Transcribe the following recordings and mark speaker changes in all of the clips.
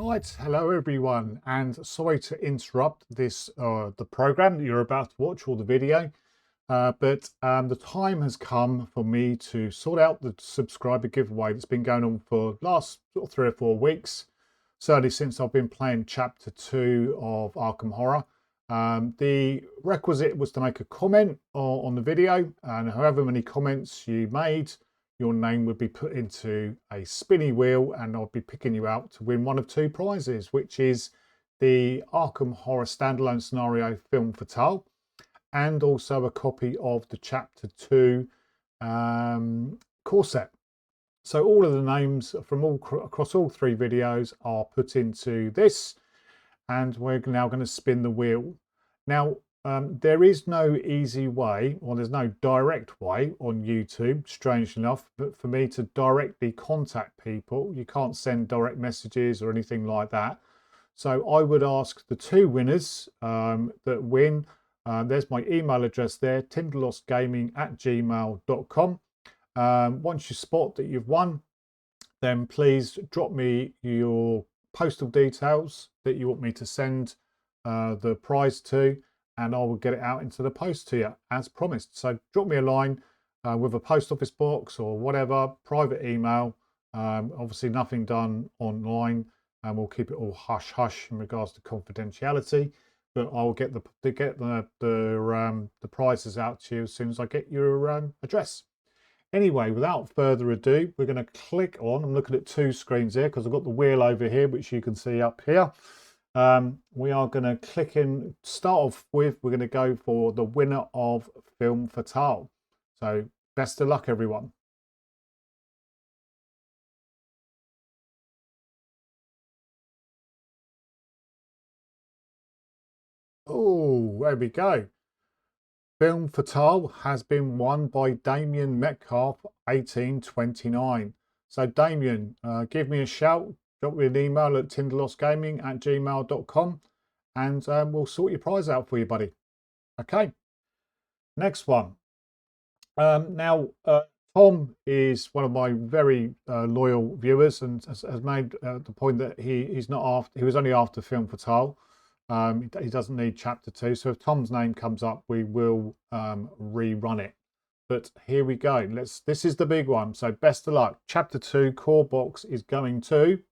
Speaker 1: Right, hello everyone, and sorry to interrupt this the program that you're about to watch or the video, but the time has come for me to sort out the subscriber giveaway that's been going on for last sort of 3 or 4 weeks, certainly since I've been playing Chapter 2 of Arkham Horror. The requisite was to make a comment on the video, and however many comments you made, your name would be put into a spinny wheel and I'll be picking you out to win one of 2 prizes, which is the Arkham Horror standalone scenario film fatale and also a copy of the Chapter 2 core set. So all of the names from across all 3 videos are put into this, and we're now going to spin the wheel. Now, there is no easy way, or there's no direct way on YouTube, strange enough, but for me to directly contact people. You can't send direct messages or anything like that. So I would ask the 2 winners that win. There's my email address there, tindalosgaming@gmail.com. Once you spot that you've won, then please drop me your postal details that you want me to send the prize to, and I will get it out into the post to you as promised. So drop me a line with a post office box or whatever, private email. Obviously nothing done online, and we'll keep it all hush hush in regards to confidentiality. But I'll get the prizes out to you as soon as I get your address. Anyway, without further ado, we're going to click on. I'm looking at 2 screens here because I've got the wheel over here, which you can see up here. We are going to click in. Start off with, we're going to go for the winner of Film Fatale. So best of luck, everyone. Oh, there we go. Film Fatale has been won by Damien Metcalf, 1829. So Damien, give me a shout, drop me an email at tindalosgaming@gmail.com, and we'll sort your prize out for you, buddy. Okay, next one. Now, Tom is one of my very loyal viewers and has made the point that he was only after Film Fatale. He doesn't need Chapter 2, so if Tom's name comes up, we will rerun it. But here we go. This is the big one, so best of luck. Chapter 2 core box is going to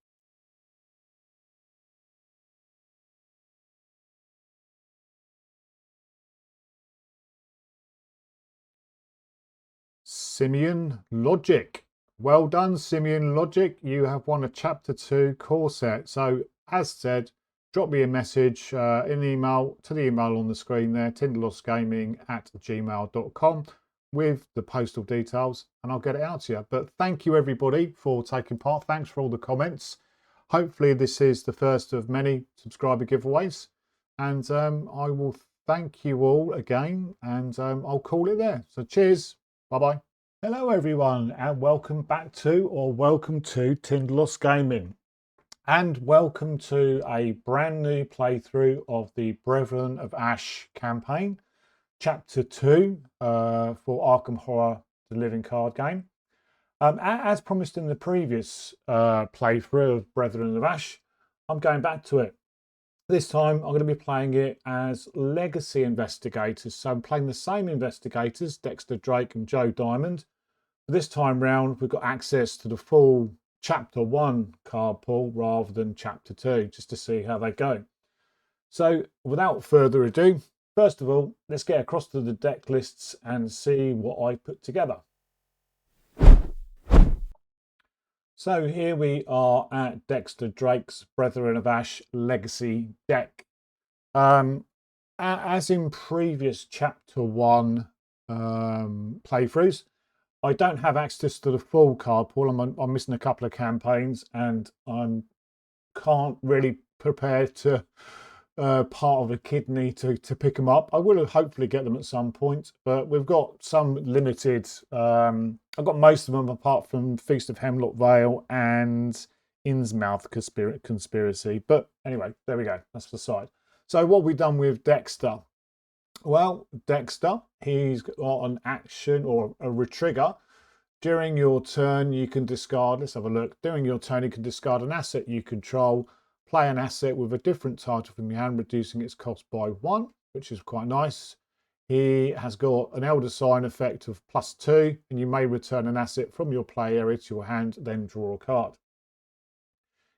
Speaker 1: Simeon Logic. Well done, Simeon Logic. You have won a Chapter 2 core set. So as said, drop me a message, an email to the email on the screen there, tindalosgaming@gmail.com, with the postal details, and I'll get it out to you. But thank you everybody for taking part. Thanks for all the comments. Hopefully this is the first of many subscriber giveaways, and I will thank you all again, and I'll call it there. So cheers, bye bye. Hello everyone, and welcome back to, or welcome to, Tindalos Gaming. And welcome to a brand new playthrough of the Brethren of Ash campaign, Chapter 2 for Arkham Horror, the living card game. As promised in the previous playthrough of Brethren of Ash, I'm going back to it. This time I'm going to be playing it as Legacy Investigators. So I'm playing the same investigators, Dexter Drake and Joe Diamond. But this time round, we've got access to the full Chapter 1 card pool rather than Chapter 2, just to see how they go. So without further ado, first of all, let's get across to the deck lists and see what I put together. So here we are at Dexter Drake's Brethren of Ash Legacy deck. As in previous Chapter 1 playthroughs, I don't have access to the full card pool. I'm missing a couple of campaigns, and I can't really prepare to part of a kidney to pick them up. I will hopefully get them at some point, but we've got some limited. I've got most of them apart from Feast of Hemlock Vale and Innsmouth Conspiracy. But anyway, there we go. That's the side. So what we've done with Dexter. Well, Dexter, he's got an action or a retrigger. During your turn, you can discard, let's have a look. During your turn, you can discard an asset you control Play an asset with a different title from your hand, reducing its cost by 1, which is quite nice. He has got an Elder Sign effect of +2, and you may return an asset from your play area to your hand, then draw a card.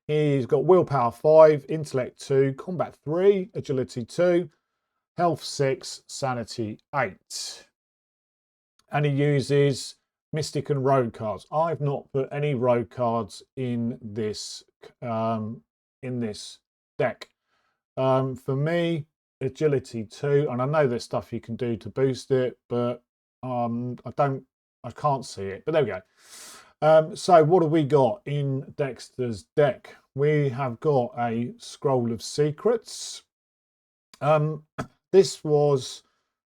Speaker 1: He's got Willpower 5, Intellect 2, Combat 3, Agility 2, Health 6, Sanity 8. And he uses Mystic and Rogue cards. I've not put any Rogue cards in this deck. For me, Agility 2, and I know there's stuff you can do to boost it, but I can't see it. But there we go. So what have we got in Dexter's deck? We have got a Scroll of Secrets. This was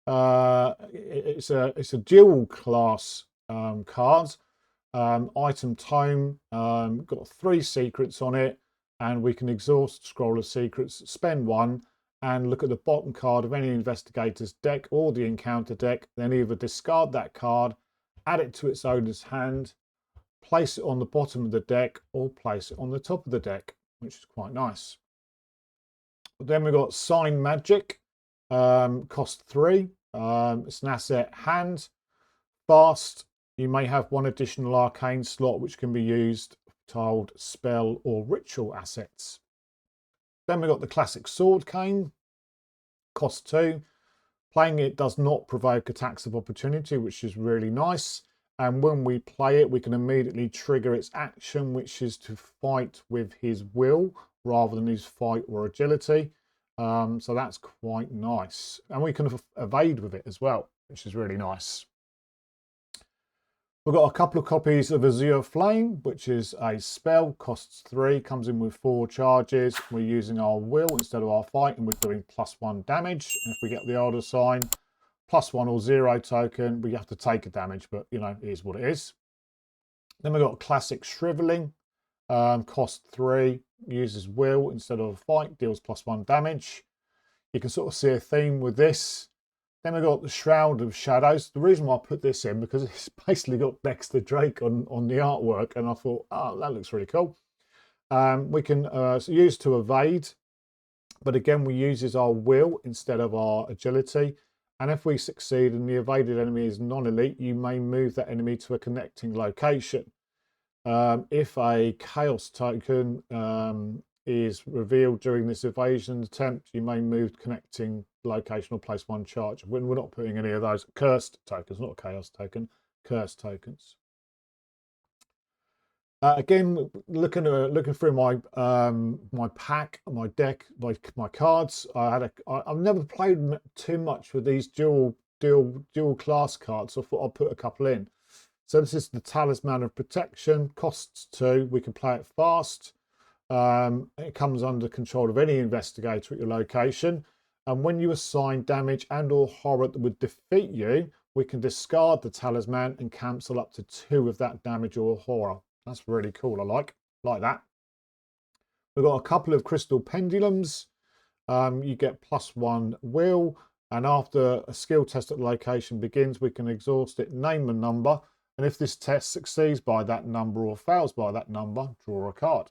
Speaker 1: it's a dual class card. Item Tome, got 3 secrets on it, and we can exhaust Scroll of Secrets, spend 1, and look at the bottom card of any investigator's deck or the encounter deck, then either discard that card, add it to its owner's hand, place it on the bottom of the deck, or place it on the top of the deck, which is quite nice. Then we've got Sign Magic, cost 3. It's an asset hand, fast. You may have 1 additional arcane slot which can be used to hold spell or ritual assets. Then we've got the classic Sword Cane, cost 2. Playing it does not provoke attacks of opportunity, which is really nice. And when we play it, we can immediately trigger its action, which is to fight with his will rather than his fight or agility. So that's quite nice. And we can evade with it as well, which is really nice. We've got a couple of copies of Azure Flame, which is a spell, costs 3, comes in with 4 charges. We're using our will instead of our fight, and we're doing +1 damage. And if we get the Elder Sign, +1 or 0 token, we have to take a damage, but you know, it is what it is. Then we've got Classic Shriveling, cost 3, uses will instead of a fight, deals +1 damage. You can sort of see a theme with this. Then we've got the Shroud of Shadows. The reason why I put this in, because it's basically got Dexter Drake on the artwork, and I thought, oh, that looks really cool. We can use to evade, but again, we use our will instead of our agility. And if we succeed and the evaded enemy is non-elite, you may move that enemy to a connecting location. If a chaos token is revealed during this evasion attempt, you may move connecting location or place 1 charge. When we're not putting any of those cursed tokens, not a chaos token, cursed tokens. Again, looking through my my pack, my deck, my cards. I've never played too much with these dual class cards, so I thought I'll put a couple in. So this is the Talisman of Protection, costs 2. We can play it fast. It comes under control of any investigator at your location. And when you assign damage and or horror that would defeat you, we can discard the talisman and cancel up to 2 of that damage or horror. That's really cool. I like that. We've got a couple of crystal pendulums. You get +1 will. And after a skill test at the location begins, we can exhaust it, name a number. And if this test succeeds by that number or fails by that number, draw a card.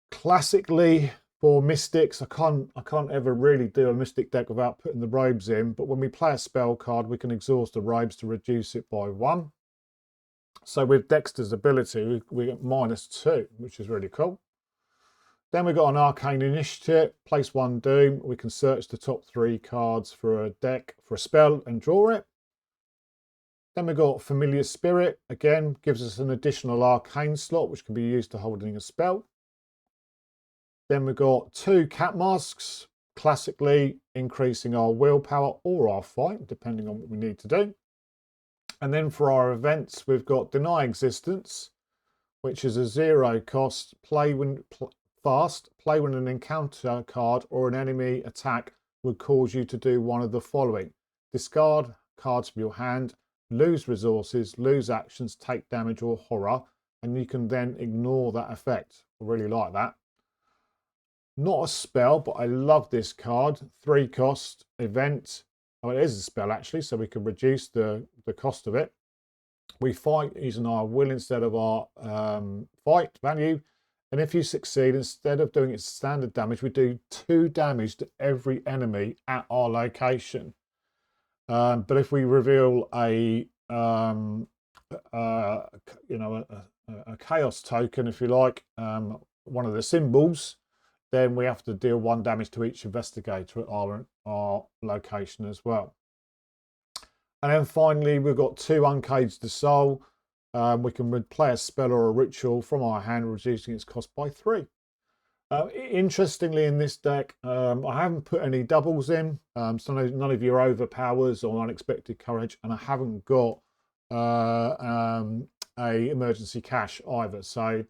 Speaker 1: Classically, for mystics, I can't ever really do a mystic deck without putting the robes in, but when we play a spell card, we can exhaust the robes to reduce it by 1. So with Dexter's ability, we get -2, which is really cool. Then we've got an Arcane Initiative, place 1 Doom. We can search the top 3 cards for a deck, for a spell, and draw it. Then we've got Familiar Spirit, again, gives us an additional arcane slot, which can be used to holding a spell. Then we've got 2 Cat Masks, classically increasing our willpower or our fight, depending on what we need to do. And then for our events, we've got Deny Existence, which is a 0 cost, play when an encounter card or an enemy attack would cause you to do one of the following: discard cards from your hand, lose resources, lose actions, take damage or horror, and you can then ignore that effect. I really like that. Not a spell, but I love this card. 3 cost, event. Oh, it is a spell actually, so we can reduce the cost of it. We fight using our will instead of our fight value. And if you succeed, instead of doing its standard damage, we do 2 damage to every enemy at our location. But if we reveal a a chaos token, if you like, one of the symbols, then we have to deal 1 damage to each investigator at our location as well. And then finally, we've got 2 Uncaged the Soul. We can play a spell or a ritual from our hand, reducing its cost by 3. Interestingly, in this deck, I haven't put any doubles in, so none of your overpowers or unexpected courage, and I haven't got a emergency cash either. So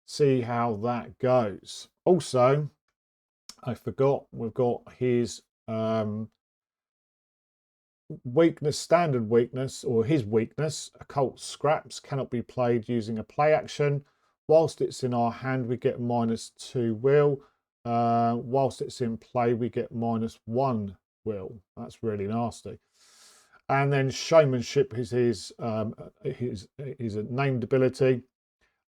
Speaker 1: see how that goes. Also, I forgot, we've got his weakness, standard weakness, or his weakness, occult scraps, cannot be played using a play action. Whilst it's in our hand, we get -2 will. Whilst it's in play, we get -1 will. That's really nasty. And then showmanship is his named ability.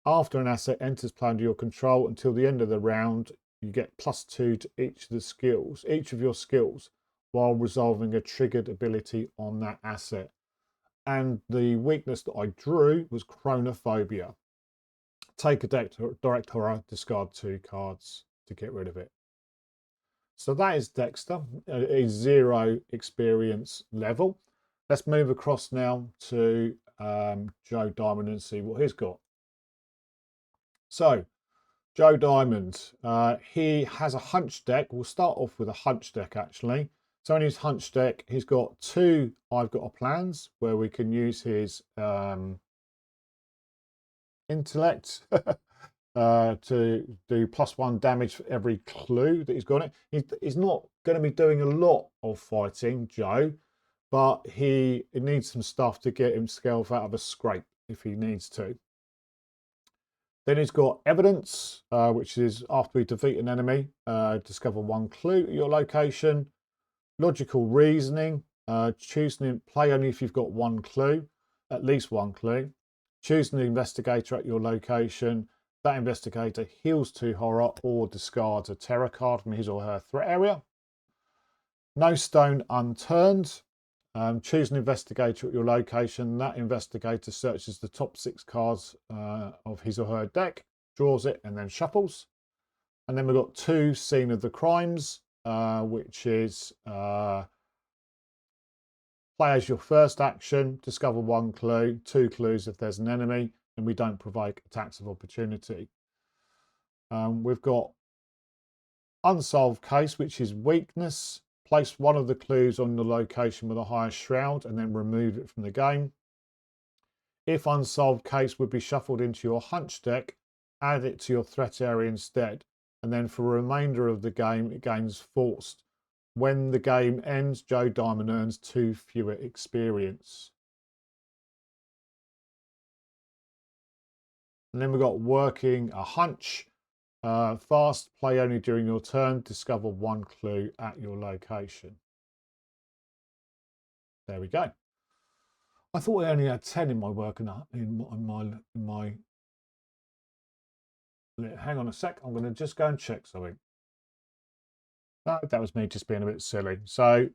Speaker 1: After an asset enters play under your control, until the end of the round, you get +2 to each of your skills, while resolving a triggered ability on that asset. And the weakness that I drew was chronophobia. Take a direct horror, discard 2 cards to get rid of it. So that is Dexter, a 0 experience level. Let's move across now to Joe Diamond and see what he's got. So Joe Diamond, he has a hunch deck. We'll start off with a hunch deck actually. So in his hunch deck, he's got 2 I've got a plans where we can use his intellect to do +1 damage for every clue that he's got it. He's not going to be doing a lot of fighting, Joe, but he needs some stuff to get himself out of a scrape if he needs to. Then he's got evidence, which is after we defeat an enemy, discover 1 clue at your location. Logical reasoning, choosing play only if you've got 1 clue, at least 1 clue. Choosing the investigator at your location. That investigator heals 2 horror or discards a terror card from his or her threat area. No stone unturned. Choose an investigator at your location. That investigator searches the top 6 cards of his or her deck, draws it, and then shuffles. And then we've got 2 scene of the crimes, which is play as your first action, discover 1 clue, 2 clues if there's an enemy, and we don't provoke attacks of opportunity. We've got unsolved case, which is weakness. Place 1 of the clues on the location with a higher shroud and then remove it from the game. If unsolved case would be shuffled into your hunch deck, add it to your threat area instead. And then for the remainder of the game, it gains forced. When the game ends, Joe Diamond earns 2 fewer experience. And then we've got working a hunch. Fast, play only during your turn, discover 1 clue at your location. There we go. I thought I only had 10 in my work in my hang on a sec, I'm going to just go and check something. That was me just being a bit silly. So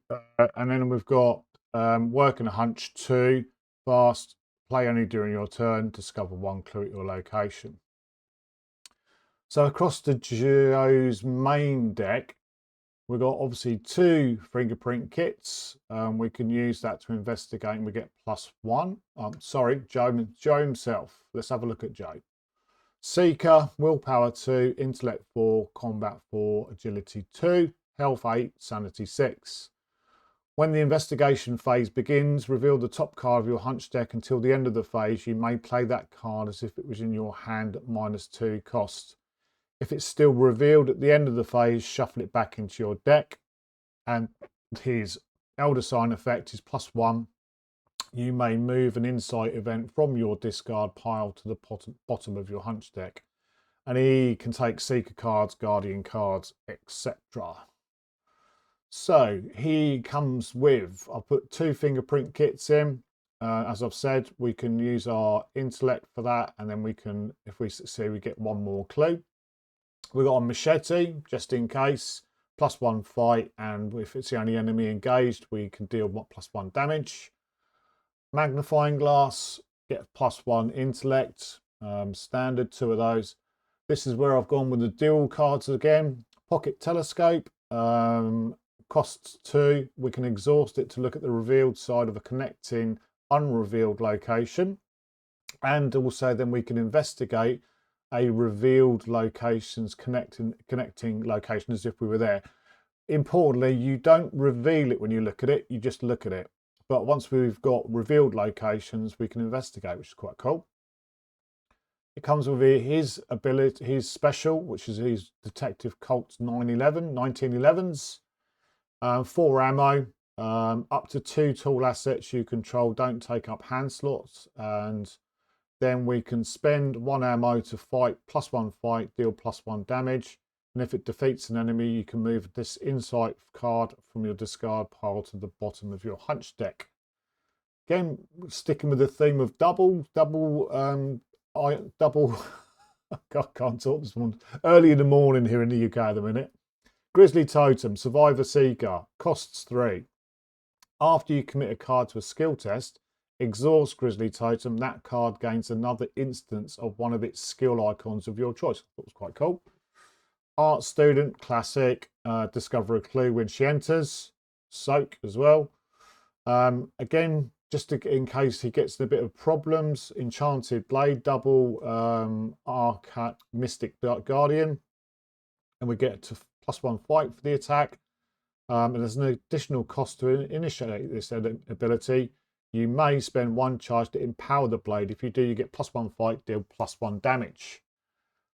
Speaker 1: and then we've got working a hunch 2, fast, play only during your turn, discover 1 clue at your location. So across the Joe's main deck, we've got obviously 2 fingerprint kits. We can use that to investigate and we get +1. Sorry, Joe himself. Let's have a look at Joe. Seeker, willpower 2, intellect 4, combat 4, agility 2, health 8, sanity 6. When the investigation phase begins, reveal the top card of your hunch deck. Until the end of the phase, you may play that card as if it was in your hand at -2 cost. If it's still revealed at the end of the phase, shuffle it back into your deck. And his Elder Sign effect is +1. You may move an insight event from your discard pile to the bottom of your hunch deck. And he can take Seeker cards, Guardian cards, etc. So he comes with, I'll put 2 fingerprint kits in. As I've said, we can use our intellect for that. And then we can, if we succeed, we get 1 more clue. We've got a machete, just in case. +1 fight, and if it's the only enemy engaged, we can deal +1 damage. Magnifying glass, get +1 intellect. Standard, 2 of those. This is where I've gone with the dual cards again. Pocket telescope, costs 2. We can exhaust it to look at the revealed side of a connecting unrevealed location. And also then we can investigate a revealed locations, connecting location as if we were there. Importantly, you don't reveal it when you look at it, you just look at it. But once we've got revealed locations, we can investigate, which is quite cool. It comes with his ability, his special, which is his Detective Colt's 1911s. 4 ammo, up to 2 tool assets you control don't take up hand slots, and then we can spend 1 ammo to fight, +1 fight, deal +1 damage. And if it defeats an enemy, you can move this insight card from your discard pile to the bottom of your hunch deck. Again, sticking with the theme of double. I can't talk this morning. Early in the morning here in the UK at the minute. Grizzly Totem, Survivor Seeker, costs 3. After you commit a card to a skill test, exhaust Grizzly Totem, that card gains another instance of one of its skill icons of your choice. I thought it was quite cool. Art Student, classic. Discover a clue when she enters. Soak as well. Again, just in case he gets in a bit of problems, Enchanted Blade, double Arkham Mystic Guardian. And we get to +1 fight for the attack. And there's an additional cost to initiate this ability. You may spend 1 charge to empower the blade. If you do, you get +1 fight, deal +1 damage.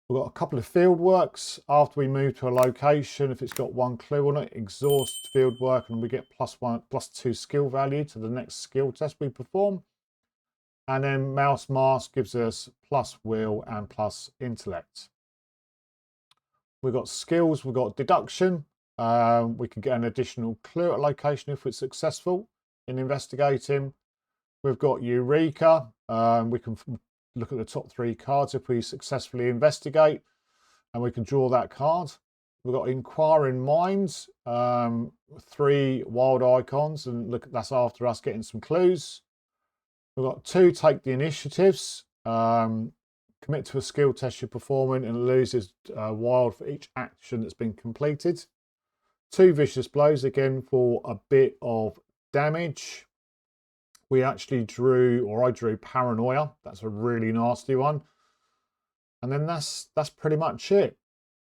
Speaker 1: We've got a couple of field works. After we move to a location, if it's got 1 clue on it, exhaust field work, and we get +2 skill value to the next skill test we perform. And then Mouse Mask gives us +will and +intellect. We've got skills, we've got deduction. We can get an additional clue at a location if we're successful in investigating. We've got Eureka. We can look at the top 3 cards if we successfully investigate, and we can draw that card. We've got Inquiring Minds, 3 wild icons, and look, that's after us getting some clues. We've got 2 Take the Initiatives. Commit to a skill test you're performing and loses wild for each action that's been completed. 2 Vicious Blows, again for a bit of damage. We actually drew, or I drew, Paranoia. That's a really nasty one. And then that's pretty much it.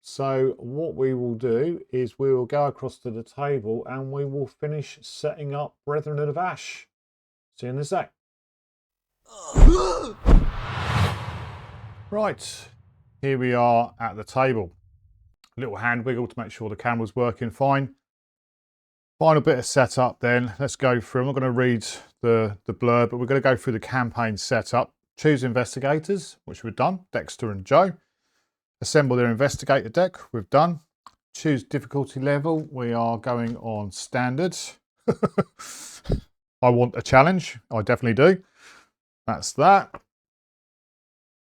Speaker 1: So what we will do is we will go across to the table and we will finish setting up Brethren of Ash. See you in a sec. Right, here we are at the table. A little hand wiggle to make sure the camera's working fine. Final bit of setup then. Let's go through. I'm not going to read the blurb, but we're going to go through the campaign setup. Choose investigators, which we've done, Dexter and Joe. Assemble their investigator deck, we've done. Choose difficulty level, we are going on standard. I want a challenge, I definitely do. That's that.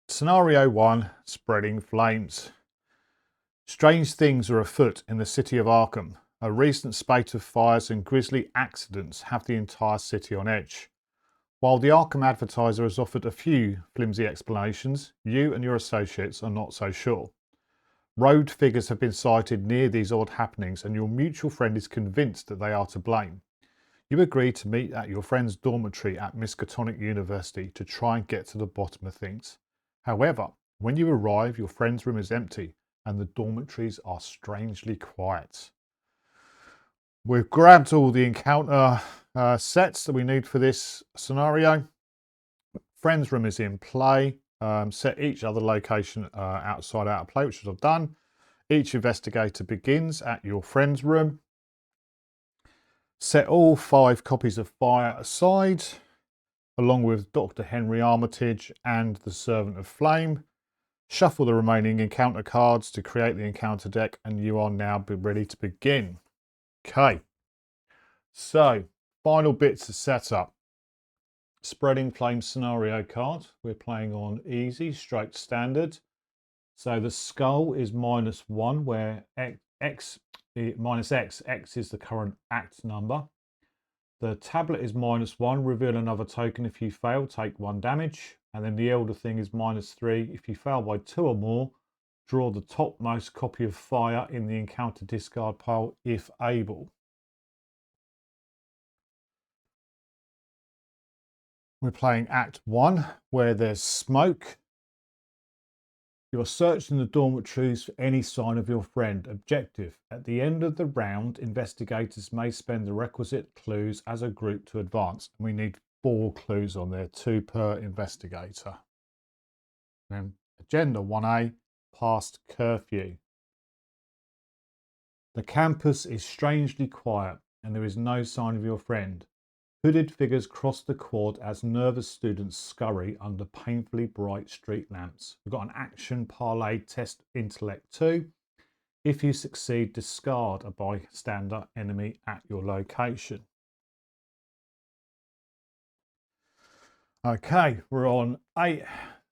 Speaker 1: Scenario 1, Spreading Flames. Strange things are afoot in the city of Arkham. A recent spate of fires and grisly accidents have the entire city on edge. While the Arkham advertiser has offered a few flimsy explanations, you and your associates are not so sure. Road figures have been sighted near these odd happenings, and your mutual friend is convinced that they are to blame. You agree to meet at your friend's dormitory at Miskatonic University to try and get to the bottom of things. However, when you arrive, your friend's room is empty and the dormitories are strangely quiet. We've grabbed all the encounter sets that we need for this scenario. Friend's room is in play. Set each other location outside out of play, which I've done. Each investigator begins at your friend's room. Set all 5 copies of Fire aside, along with Dr. Henry Armitage and the Servant of Flame. Shuffle the remaining encounter cards to create the encounter deck, and you are now ready to begin. Okay, so final bits of setup. Spreading Flame scenario card. We're playing on easy, straight standard. So the skull is -1, where x minus x is the current act number. The tablet is -1, reveal another token. If you fail, take 1 damage. And then the elder thing is -3. If you fail by 2 or more, draw the topmost copy of fire in the encounter discard pile if able. We're playing Act 1, where there's smoke. You are searching the dormitories for any sign of your friend. Objective: at the end of the round, investigators may spend the requisite clues as a group to advance. We need 4 clues on there, 2 per investigator. Then Agenda 1A, past curfew. The campus is strangely quiet and there is no sign of your friend. Hooded figures cross the quad as nervous students scurry under painfully bright street lamps. We've got an action parlay test intellect 2. If you succeed, discard a bystander enemy at your location. Okay, we're on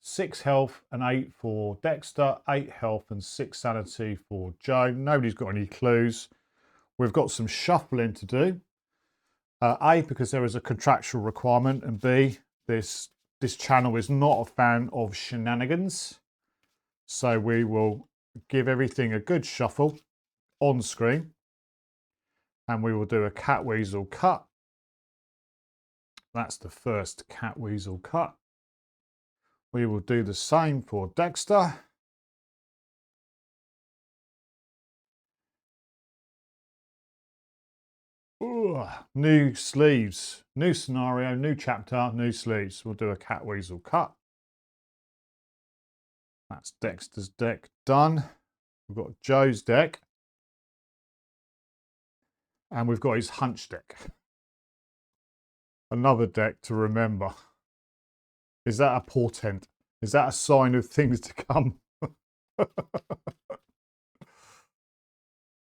Speaker 1: 6 health and 8 for Dexter, 8 health and 6 sanity for Joe. Nobody's got any clues. We've got some shuffling to do. A, because there is a contractual requirement, and B, this channel is not a fan of shenanigans. So we will give everything a good shuffle on screen, and we will do a cat weasel cut. That's the first cat weasel cut. We will do the same for Dexter. Ooh, new sleeves, new scenario, new chapter, new sleeves. We'll do a cat weasel cut. That's Dexter's deck done. We've got Joe's deck. And we've got his hunch deck. Another deck to remember. Is that a portent? Is that a sign of things to come?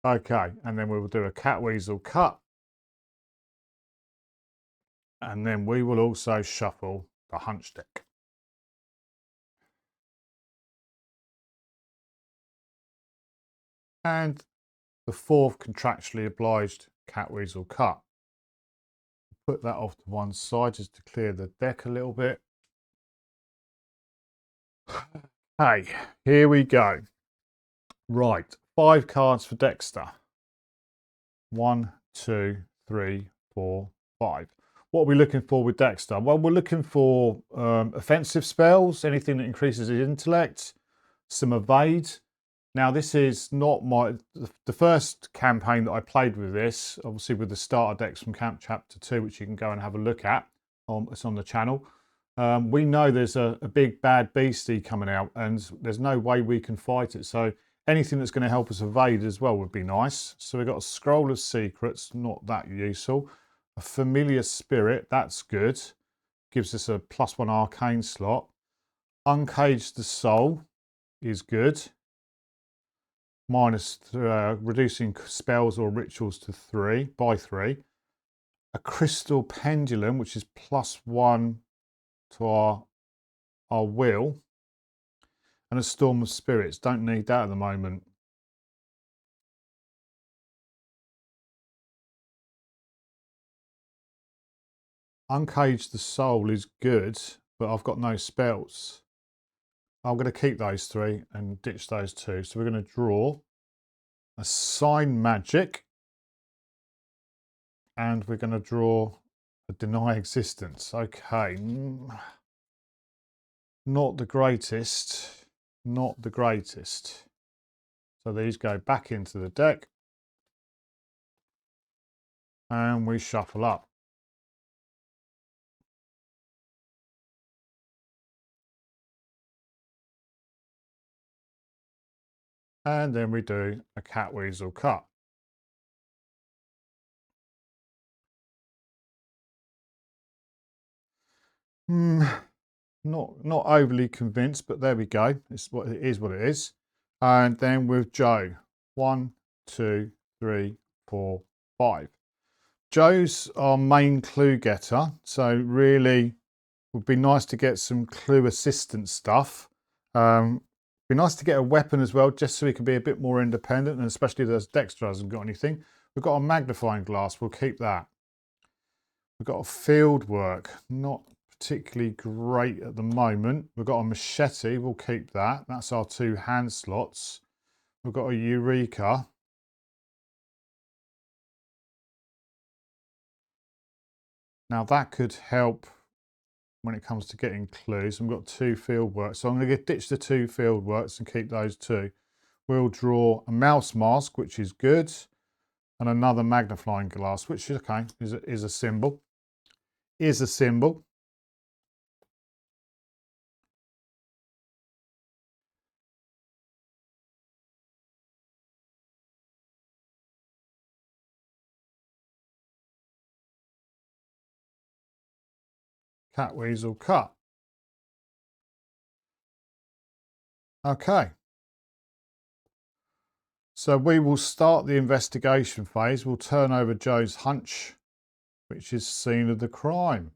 Speaker 1: Okay, and then we will do a cat weasel cut. And then we will also shuffle the hunch deck. And the 4th contractually obliged cat weasel cut. Put that off to one side just to clear the deck a little bit. Hey, here we go. Right, 5 cards for Dexter. 1, 2, 3, 4, 5. What are we looking for with Dexter? Well, we're looking for offensive spells, anything that increases his intellect, some evade. Now, this is not the first campaign that I played with this, obviously with the starter decks from Camp Chapter 2, which you can go and have a look at. It's on the channel. We know there's a big bad beastie coming out, and there's no way we can fight it. So anything that's going to help us evade as well would be nice. So we've got a Scroll of Secrets, not that useful. A Familiar Spirit, that's good. Gives us a +1 arcane slot. Uncage the Soul is good. Reducing spells or rituals to 3 by 3. A Crystal Pendulum, which is +1 to our will. And a Storm of Spirits. Don't need that at the moment. Uncage the Soul is good, but I've got no spells. I'm going to keep those 3 and ditch those 2. So we're going to draw Assign Magic. And we're going to draw a Deny Existence. Okay. Not the greatest. Not the greatest. So these go back into the deck. And we shuffle up. And then we do a cat weasel cut. Not overly convinced, but there we go. It's what it is. What it is. And then with Joe, 1, 2, 3, 4, 5. Joe's our main clue getter, so really would be nice to get some clue assistance stuff. Be nice to get a weapon as well, just so we can be a bit more independent, and especially as Dexter hasn't got anything. We've got a magnifying glass, we'll keep that. We've got a field work, not particularly great at the moment. We've got a machete, we'll keep that. That's our 2 hand slots. We've got a eureka. Now that could help when it comes to getting clues. And we've got 2 field works. So I'm going to ditch the 2 field works and keep those 2. We'll draw a mouse mask, which is good. And another magnifying glass, which is okay, is a symbol. Is a symbol. Cat weasel cut. Okay. So we will start the investigation phase. We'll turn over Joe's hunch, which is scene of the crime.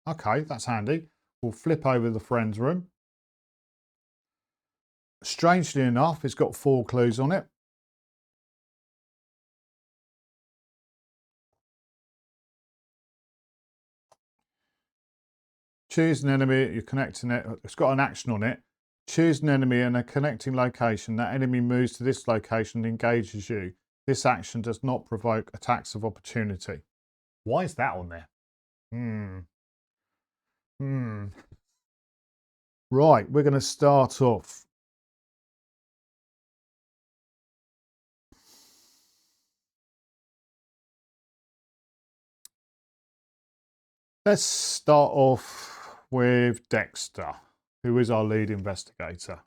Speaker 1: Okay, that's handy. We'll flip over the friend's room. Strangely enough, it's got 4 clues on it. Choose an enemy, you're connecting it. It's got an action on it. Choose an enemy in a connecting location. That enemy moves to this location and engages you. This action does not provoke attacks of opportunity. Why is that on there? Right, we're going to start off. Let's start off with Dexter, who is our lead investigator.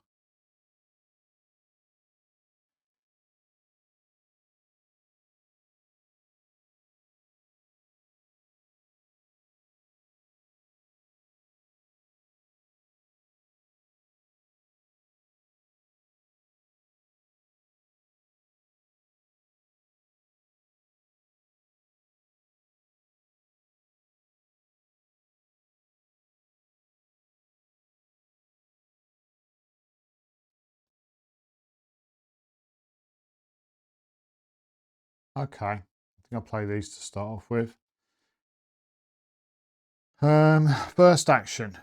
Speaker 1: Okay, I think I'll play these to start off with. First action,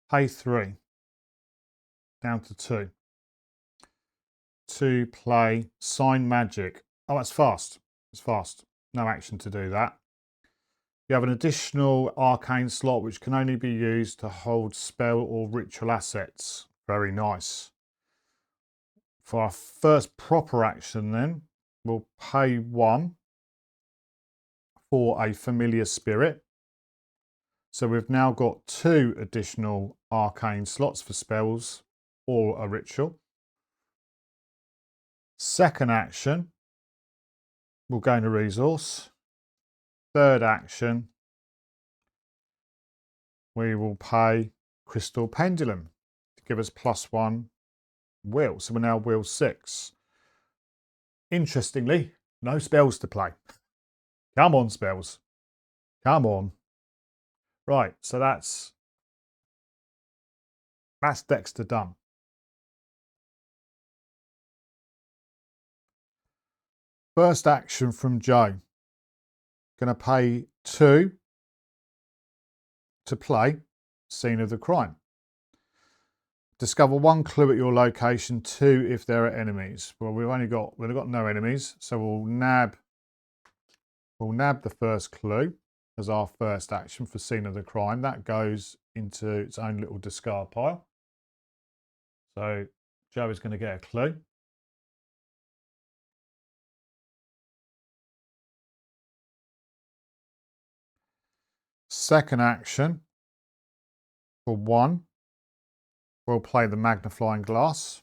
Speaker 1: pay 3, down to 2. To play sign magic. Oh, that's fast. It's fast. No action to do that. You have an additional arcane slot which can only be used to hold spell or ritual assets. Very nice. For our first proper action then, we'll pay 1 for a familiar spirit. So we've now got 2 additional arcane slots for spells or a ritual. Second action, we'll gain a resource. Third action, we will pay Crystal Pendulum to give us +1 will. So we're now will 6. Interestingly, no spells to play. Come on, spells. Come on. Right, so that's Dexter done. First action from Joe. Going to pay 2 to play scene of the crime. Discover 1 clue at your location, 2 if there are enemies. Well, we've got no enemies, so we'll nab the first clue as our first action for scene of the crime. That goes into its own little discard pile. So Joe is going to get a clue. Second action for 1, we'll play the magnifying glass.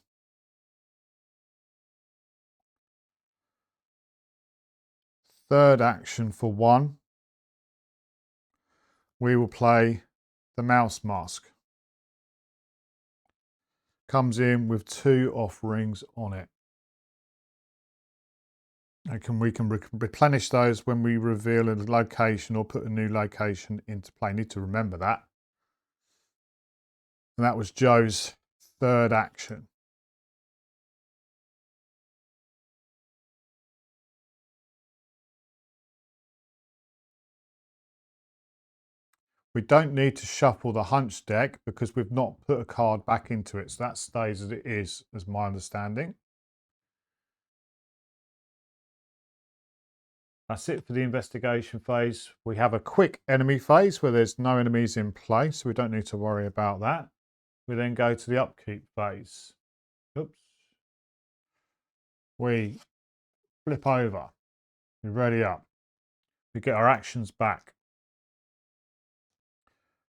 Speaker 1: Third action for 1, we will play the mouse mask. Comes in with 2 offerings on it. And we can replenish those when we reveal a location or put a new location into play. Need to remember that. And that was Joe's third action. We don't need to shuffle the hunch deck because we've not put a card back into it. So that stays as it is, as my understanding. That's it for the investigation phase. We have a quick enemy phase where there's no enemies in play, so we don't need to worry about that. We then go to the upkeep phase. Oops. We flip over. We ready up. We get our actions back.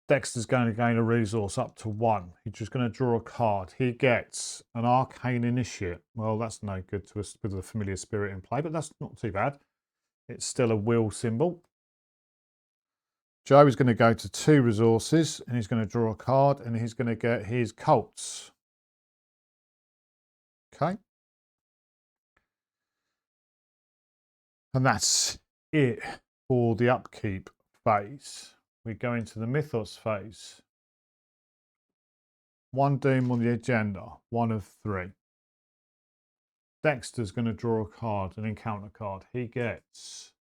Speaker 1: Dexter's going to gain a resource up to 1. He's just going to draw a card. He gets an arcane initiate. Well, that's no good to us with the familiar spirit in play, but that's not too bad. It's still a will symbol. Joe is going to go to 2 resources and he's going to draw a card and he's going to get his cults. Okay. And that's it for the upkeep phase. We go into the mythos phase. 1 doom on the agenda, 1 of 3. Dexter's going to draw a card, an encounter card. He gets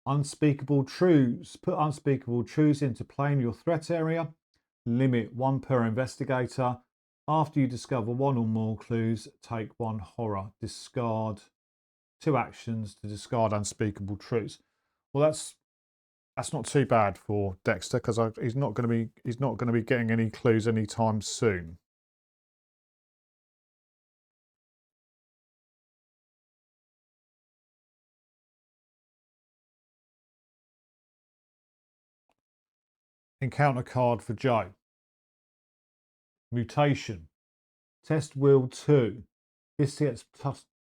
Speaker 1: Unspeakable Truths. Put Unspeakable Truths into play in your threat area. Limit 1 per investigator. After you discover 1 or more clues, take 1 horror. Discard 2 actions to discard Unspeakable Truths. Well, that's not too bad for Dexter because he's not going to be getting any clues anytime soon. Encounter card for Joe. Mutation. Test will 2. This gets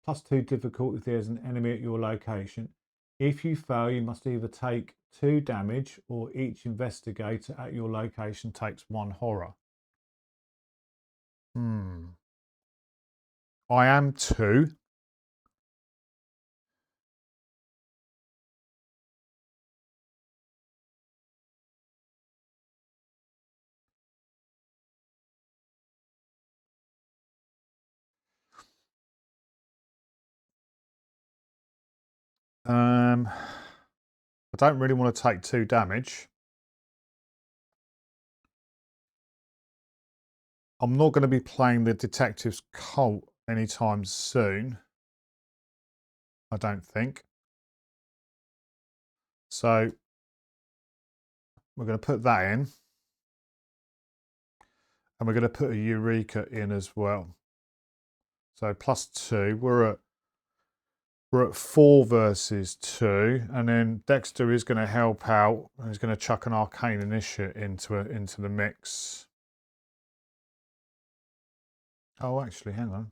Speaker 1: +2 difficult if there's an enemy at your location. If you fail, you must either take 2 damage or each investigator at your location takes 1 horror. I am 2. I don't really want to take 2 damage. I'm not going to be playing the detective's cult anytime soon. I don't think. So we're going to put that in. And we're going to put a Eureka in as well. So +2. We're at 4 versus 2, and then Dexter is going to help out, and he's going to chuck an arcane initiate into the mix. Oh, actually, hang on.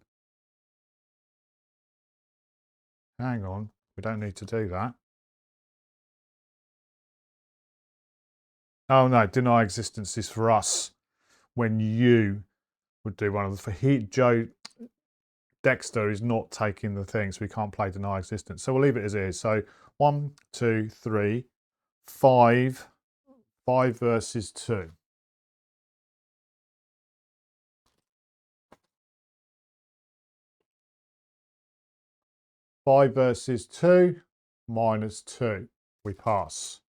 Speaker 1: Hang on. We don't need to do that. Oh no, deny existence is for us when you would do one of the. For Dexter is not taking the thing, so we can't play deny existence. So we'll leave it as it is. So 1, 2, 3, 5. 5 versus 2. Five versus 2, -2. We pass.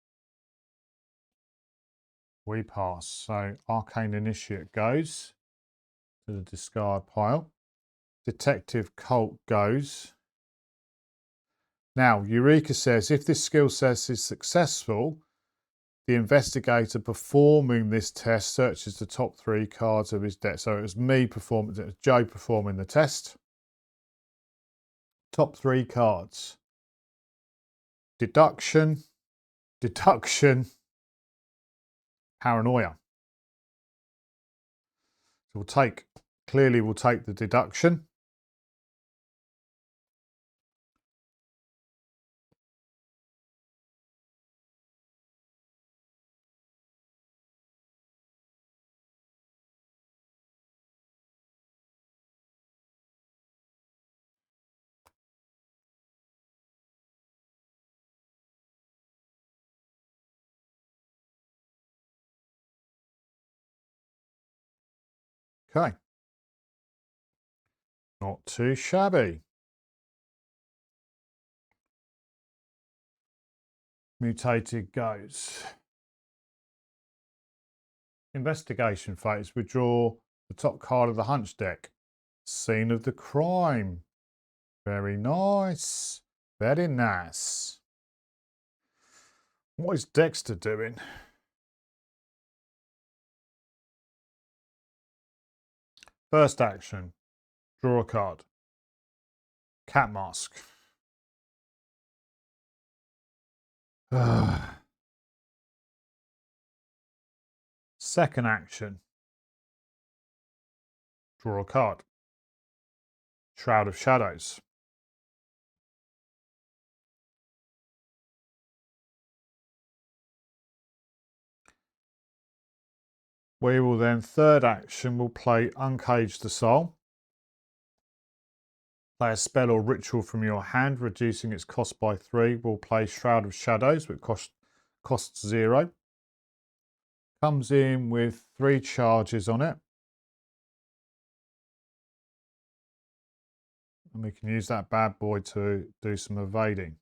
Speaker 1: We pass. So Arcane Initiate goes to the discard pile. Detective Cult goes. Now, Eureka says, if this skill set is successful, the investigator performing this test searches the top 3 cards of his deck. So it was Joe performing the test. Top 3 cards. Deduction, Deduction, Paranoia. So we'll take the deduction. Okay. Not too shabby. Mutated goes. Investigation phase. We draw the top card of the hunch deck. Scene of the crime. Very nice. Very nice. What is Dexter doing? First action. Draw a card. Cat mask. Second action. Draw a card. Shroud of Shadows. We will then, third action, will play Uncage the Soul. Play a spell or ritual from your hand, reducing its cost by 3. We'll play Shroud of Shadows, which costs 0. Comes in with 3 charges on it. And we can use that bad boy to do some evading.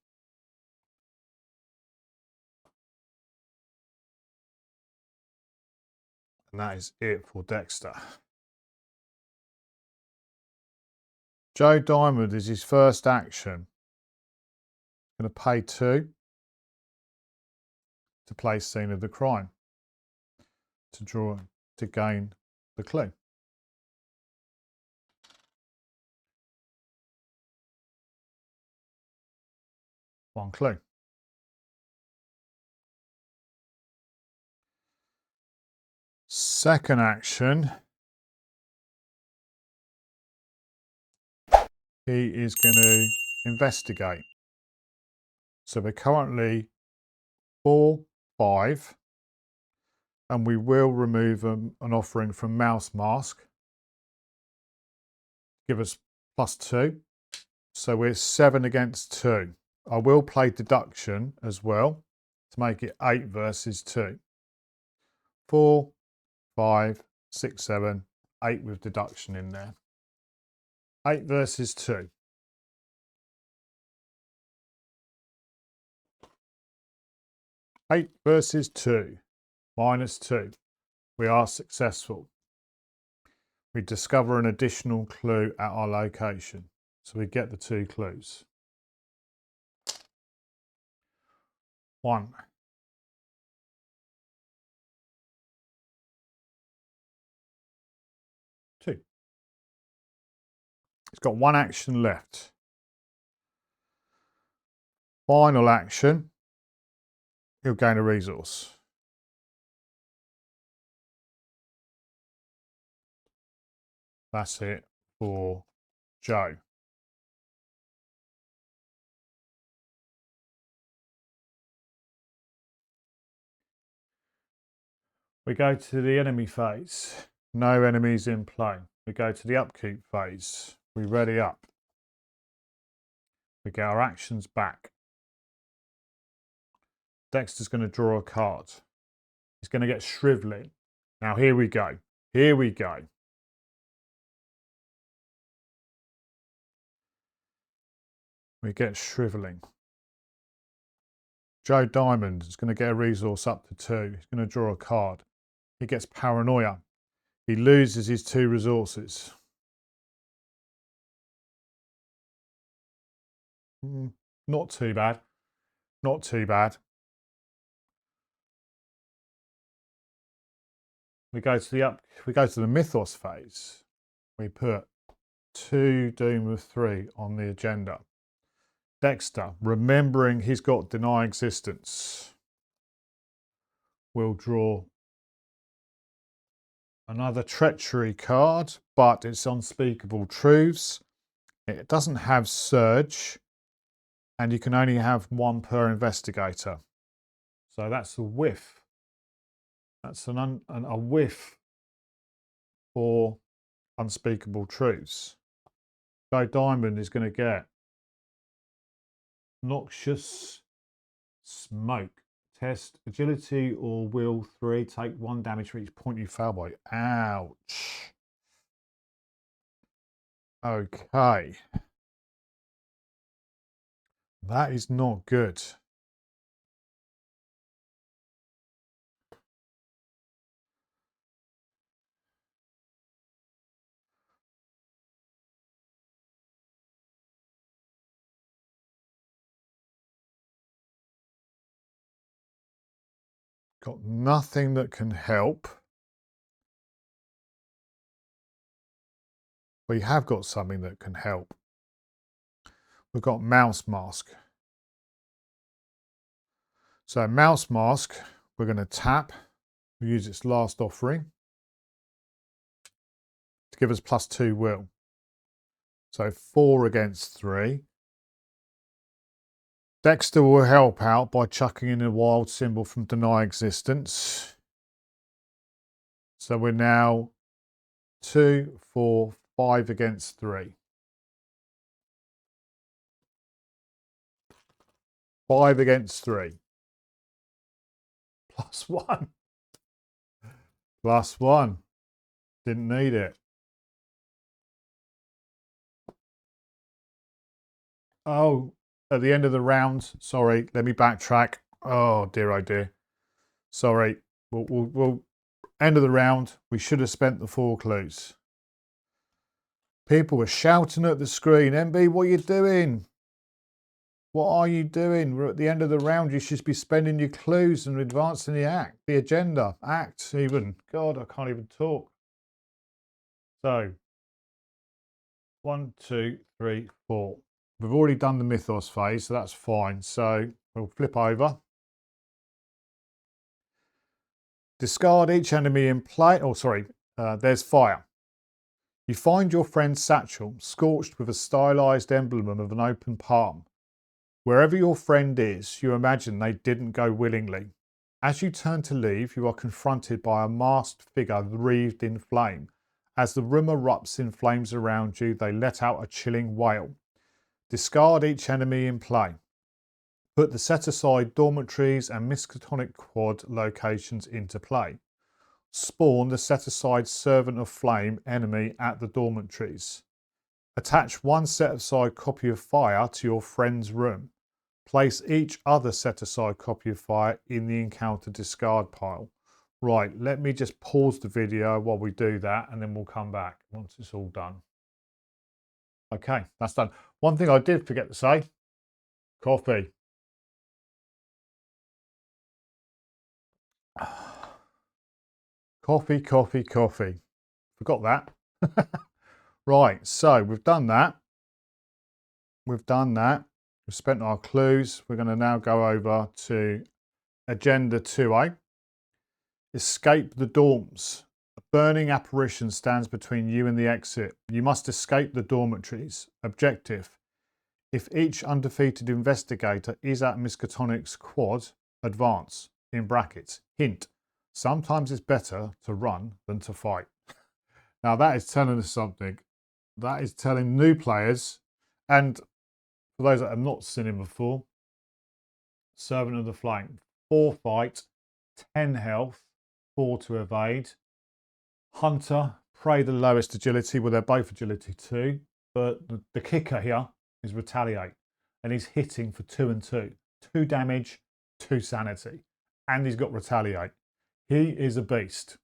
Speaker 1: And that is it for Dexter. Joe Diamond is his first action. Going to pay 2 to play Scene of the Crime to gain the clue. One clue. Second action, he is going to investigate. So we're currently 4, 5, and we will remove an offering from Mouse Mask. Give us +2. So we're 7 against 2. I will play deduction as well to make it 8 versus 2. 4, 5, 6, 7, 8 with deduction in there. 8 versus 2. Eight versus 2, -2. We are successful. We discover an additional clue at our location. So we get the 2 clues. 1. Two. It's got 1 action left. Final action. He'll gain a resource. That's it for Joe. We go to the enemy phase. No enemies in play. We go to the upkeep phase. We ready up. We get our actions back. Dexter's going to draw a card. He's going to get shriveling. Now here we go. Here we go. We get shriveling. Joe Diamond is going to get a resource up to 2. He's going to draw a card. He gets paranoia. He loses his 2 resources. Not too bad. Not too bad. We go to the mythos phase. We put 2 Doom of 3 on the agenda. Dexter, remembering he's got deny existence, will draw another treachery card, but it's unspeakable truths. It doesn't have surge, and you can only have 1 per investigator. So that's a whiff. That's a whiff for unspeakable truths. Joe Diamond is going to get noxious smoke. Test agility or will 3. Take 1 damage for each point you fail by. Ouch. Okay. That is not good. Got nothing that can help. We have got something that can help. We've got mouse mask. So mouse mask, we're going to tap. We use its last offering to give us +2 will. So 4 against 3. Dexter will help out by chucking in a wild symbol from Deny Existence. So we're now 2, 4, 5 against 3. 5 against 3. +1. +1. Didn't need it. Oh, at the end of the round, sorry, let me backtrack. Oh dear, oh dear. Sorry, we'll end of the round. We should have spent the 4 clues. People were shouting at the screen, MB, what are you doing? What are you doing? We're at the end of the round. You should be spending your clues and advancing the agenda, act even. God, I can't even talk. So, 1, 2, 3, 4. We've already done the mythos phase, so that's fine. So we'll flip over. Discard each enemy in play. Oh, sorry. There's fire. You find your friend's satchel scorched with a stylized emblem of an open palm. Wherever your friend is, you imagine they didn't go willingly. As you turn to leave, you are confronted by a masked figure wreathed in flame. As the room erupts in flames around you, they let out a chilling wail. Discard each enemy in play. Put the set-aside dormitories and Miskatonic Quad locations into play. Spawn the set-aside Servant of Flame enemy at the dormitories. Attach one set-aside copy of fire to your friend's room. Place each other set-aside copy of fire in the encounter discard pile. Right, let me just pause the video while we do that, and then we'll come back once it's all done. Okay, that's done. One thing I did forget to say, coffee. Coffee, coffee, coffee. Forgot that. Right, so we've done that. We've done that. We've spent our clues. We're going to now go over to Agenda 2A. Escape the dorms. A burning apparition stands between you and the exit. You must escape the dormitories. Objective. If each undefeated investigator is at Miskatonic's quad, advance. In brackets. Hint. Sometimes it's better to run than to fight. Now that is telling us something. That is telling new players, and for those that have not seen him before, Servant of the Flame. 4 fight, 10 health, 4 to evade. Hunter, Prey the lowest agility. Well, they're both agility 2, but the kicker here is retaliate. And he's hitting for 2 and 2. 2 damage, 2 sanity. And he's got retaliate. He is a beast.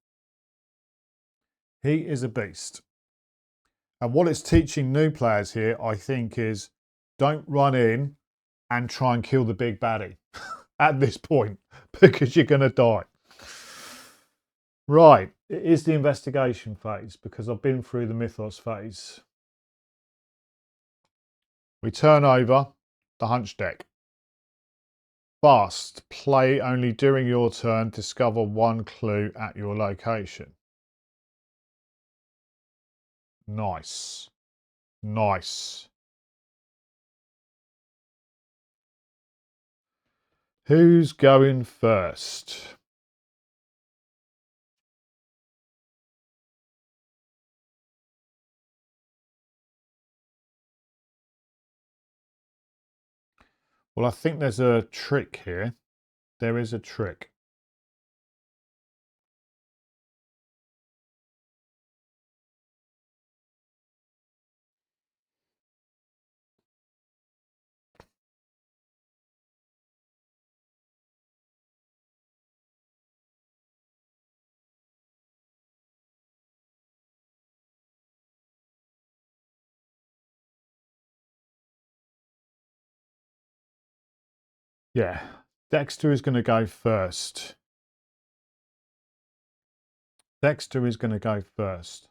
Speaker 1: He is a beast. And what it's teaching new players here, I think, is don't run in and try and kill the big baddie at this point, because you're going to die. Right, it is the investigation phase, because I've been through the mythos phase. We turn over the hunch deck. Fast, play only during your turn, discover 1 clue at your location. Nice. Nice. Who's going first? Well, I think there's a trick here. There is a trick. Yeah, Dexter is going to go first. Dexter is going to go first.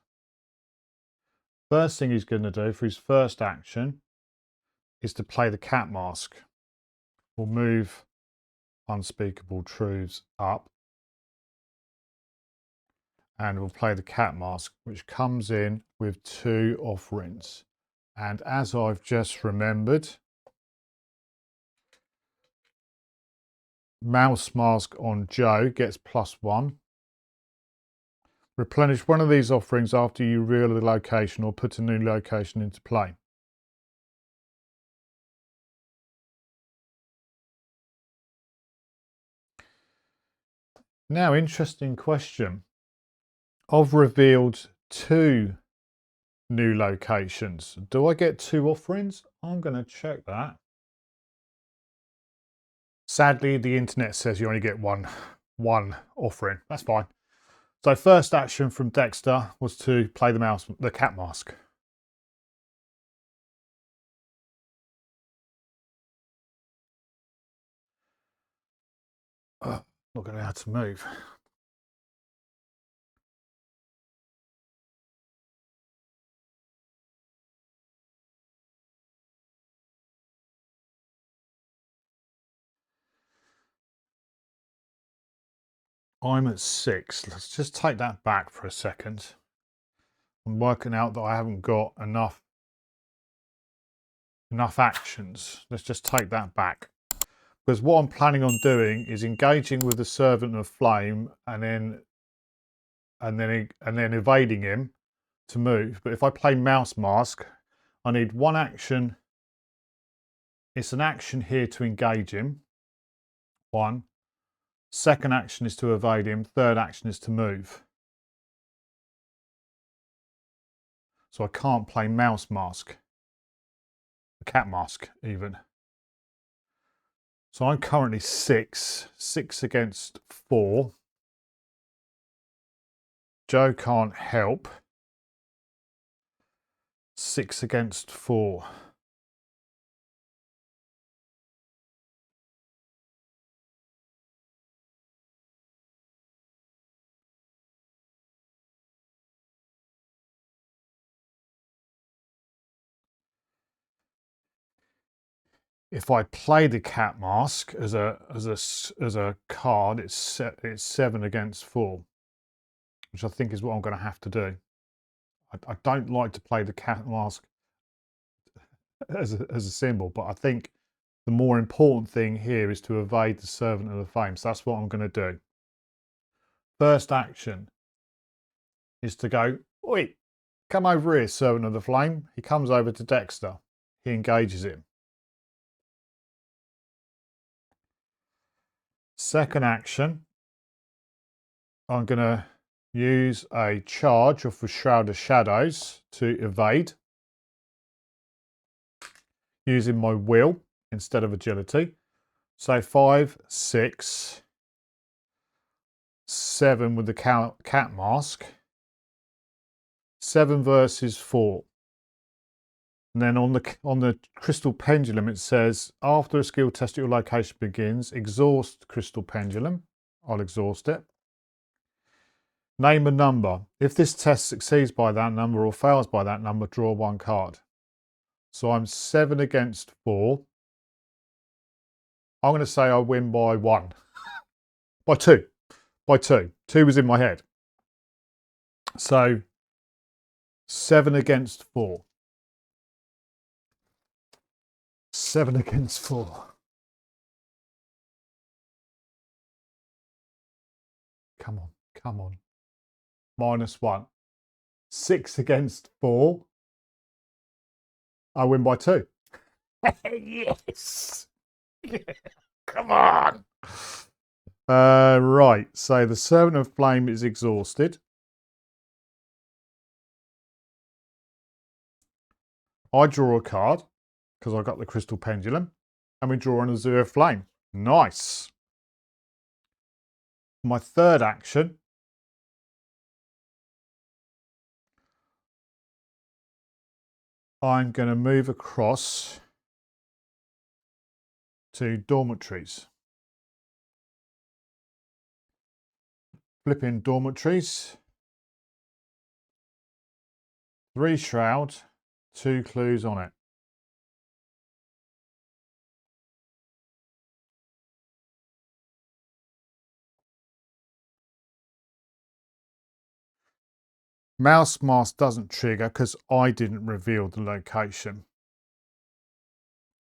Speaker 1: First thing he's going to do for his first action is to play the cat mask. We'll move Unspeakable Truths up. And we'll play the cat mask, which comes in with 2 offerings. And as I've just remembered, Mouse Mask on Joe gets +1. Replenish one of these offerings after you reveal the location or put a new location into play. Now, interesting question. I've revealed 2 new locations. Do I get 2 offerings? I'm going to check that. Sadly, the internet says you only get one offering. That's fine. So first action from Dexter was to play the cat mask. Not going to be able to move. I'm at 6. Let's just take that back for a second. I'm working out that I haven't got enough actions. Let's just take that back. Because what I'm planning on doing is engaging with the Servant of Flame and then evading him to move. But if I play Mouse Mask, I need 1 action. It's an action here to engage him. 1. Second action is to evade him. Third action is to move. So I can't play Mouse Mask. The cat mask, even. So I'm currently 6. 6 against 4. Joe can't help. 6 against 4. If I play the cat mask as a card, it's 7 against 4, which I think is what I'm going to have to do. I don't like to play the cat mask as a symbol, but I think the more important thing here is to evade the Servant of the Flame. So that's what I'm going to do. First action is to go, oi, come over here, Servant of the Flame. He comes over to Dexter. He engages him. Second action, I'm going to use a charge of the Shroud of Shadows to evade, using my will instead of agility. So 5, 6, 7 with the cat mask. 7 versus 4. And then on the crystal pendulum, it says, after a skill test at your location begins, exhaust crystal pendulum. I'll exhaust it. Name a number. If this test succeeds by that number or fails by that number, draw 1 card. So I'm 7 against 4. I'm going to say I win by 1. By 2. By 2. 2 was in my head. So 7 against 4. 7 against 4. Come on, come on. -1. 6 against 4. I win by 2. Yes! Yeah. Come on! Right, so the Servant of Flame is exhausted. I draw a card, because I got the Crystal Pendulum, and we draw an Azure Flame. Nice! My third action, I'm going to move across to dormitories. Flipping dormitories. 3 shroud, 2 clues on it. Mouse mask doesn't trigger because I didn't reveal the location.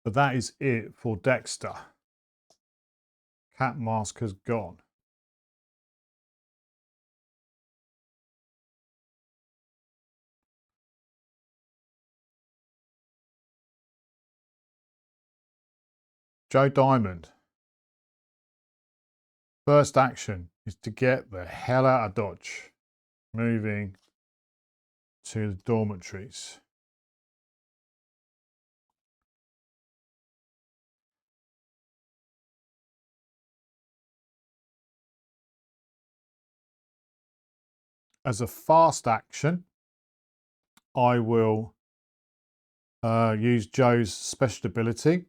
Speaker 1: But that is it for Dexter. Cat mask has gone. Joe Diamond. First action is to get the hell out of Dodge. Moving to the dormitories. As a fast action, I will use Joe's special ability.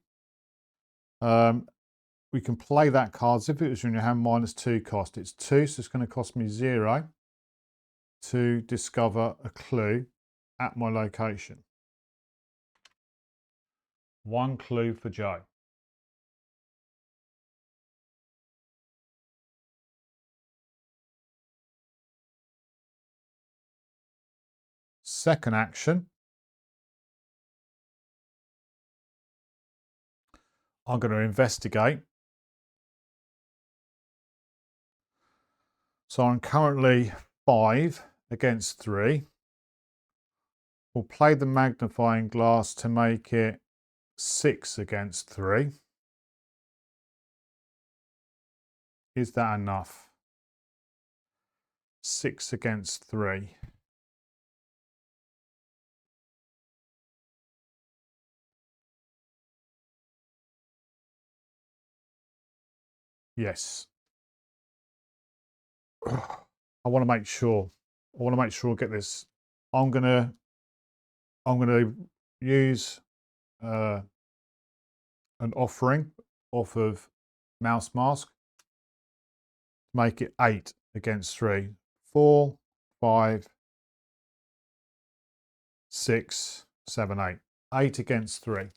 Speaker 1: We can play that card as if it was in your hand -2 cost. It's 2, so it's going to cost me 0 to discover a clue at my location. 1 clue for Joe. Second action, I'm going to investigate. So I'm currently 5 against 3. We'll play the magnifying glass to make it 6 against 3. Is that enough? 6 against 3. Yes. I want to make sure. I get this. I'm gonna use an offering off of Mouse Mask. Make it 8 against 3. 4, 5, 6, 7, 8. 8 against 3.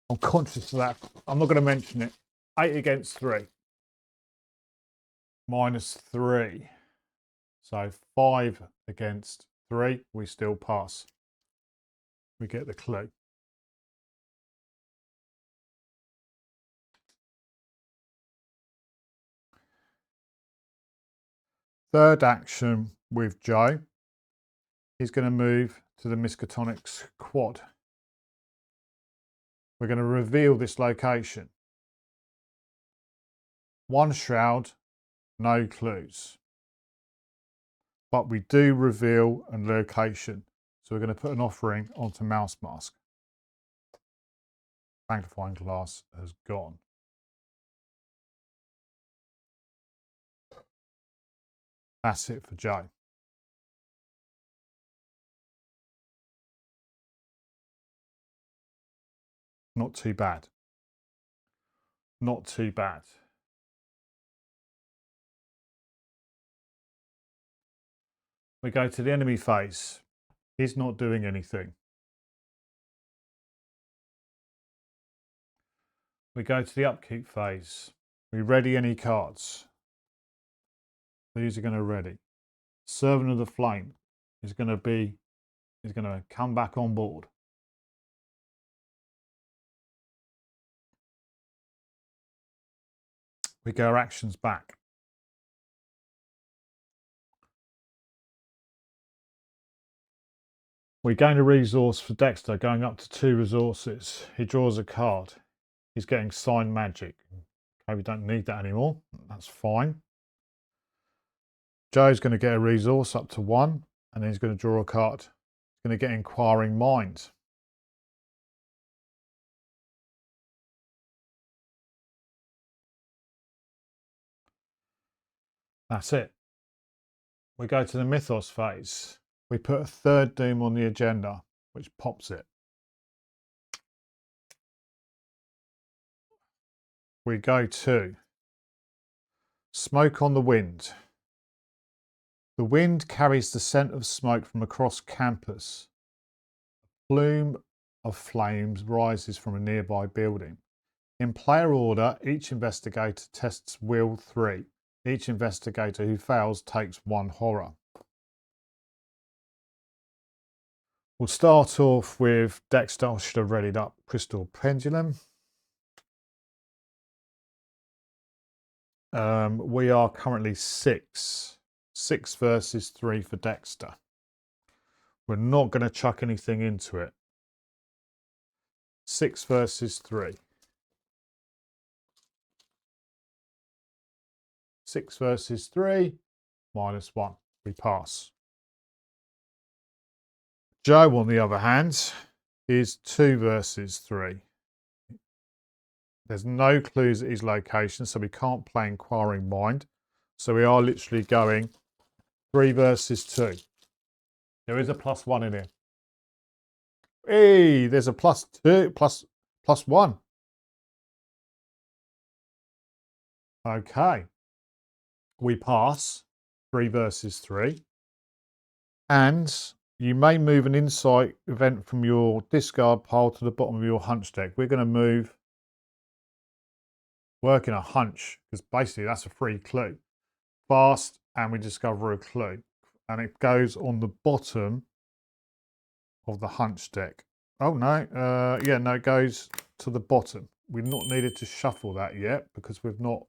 Speaker 1: I'm conscious of that. I'm not going to mention it. 8 against 3. -3. So 5 against 3. We still pass. We get the clue. Third action with Joe. He's going to move to the Miskatonics quad. We're going to reveal this location. 1 shroud, no clues. But we do reveal a location. So we're going to put an offering onto Mouse Mask. Magnifying glass has gone. That's it for Joe. Not too bad. Not too bad. We go to the enemy phase. He's not doing anything. We go to the upkeep phase. We ready any cards. These are going to ready. Servant of the Flame is going to come back on board. We get our actions back. We gain a resource for Dexter, going up to 2 resources. He draws a card. He's getting Sign Magic. Okay, we don't need that anymore. That's fine. Joe's going to get a resource up to 1, and then he's going to draw a card. He's going to get Inquiring Mind. That's it. We go to the Mythos phase. We put a 3rd Doom on the agenda, which pops it. we go to smoke on the wind. The wind carries the scent of smoke from across campus. A plume of flames rises from a nearby building. In player order, each investigator tests Will 3. Each investigator who fails takes 1 horror. We'll start off with Dexter. I should have readied up Crystal Pendulum. We are currently 6. 6 versus 3 for Dexter. We're not going to chuck anything into it. 6 versus 3. 6 versus 3, -1. We pass. Joe, on the other hand, is 2 versus 3. There's no clues at his location, so we can't play Inquiring Mind. So we are literally going 3 versus 2. There is a +1 in here. Hey, there's a +2, +1. Okay. We pass 3 versus 3. And you may move an insight event from your discard pile to the bottom of your hunch deck. We're going to move working a hunch, because basically that's a free clue. Fast, and we discover a clue. And it goes on the bottom of the hunch deck. Oh, no. Yeah, no, it goes to the bottom. We've not needed to shuffle that yet because we've not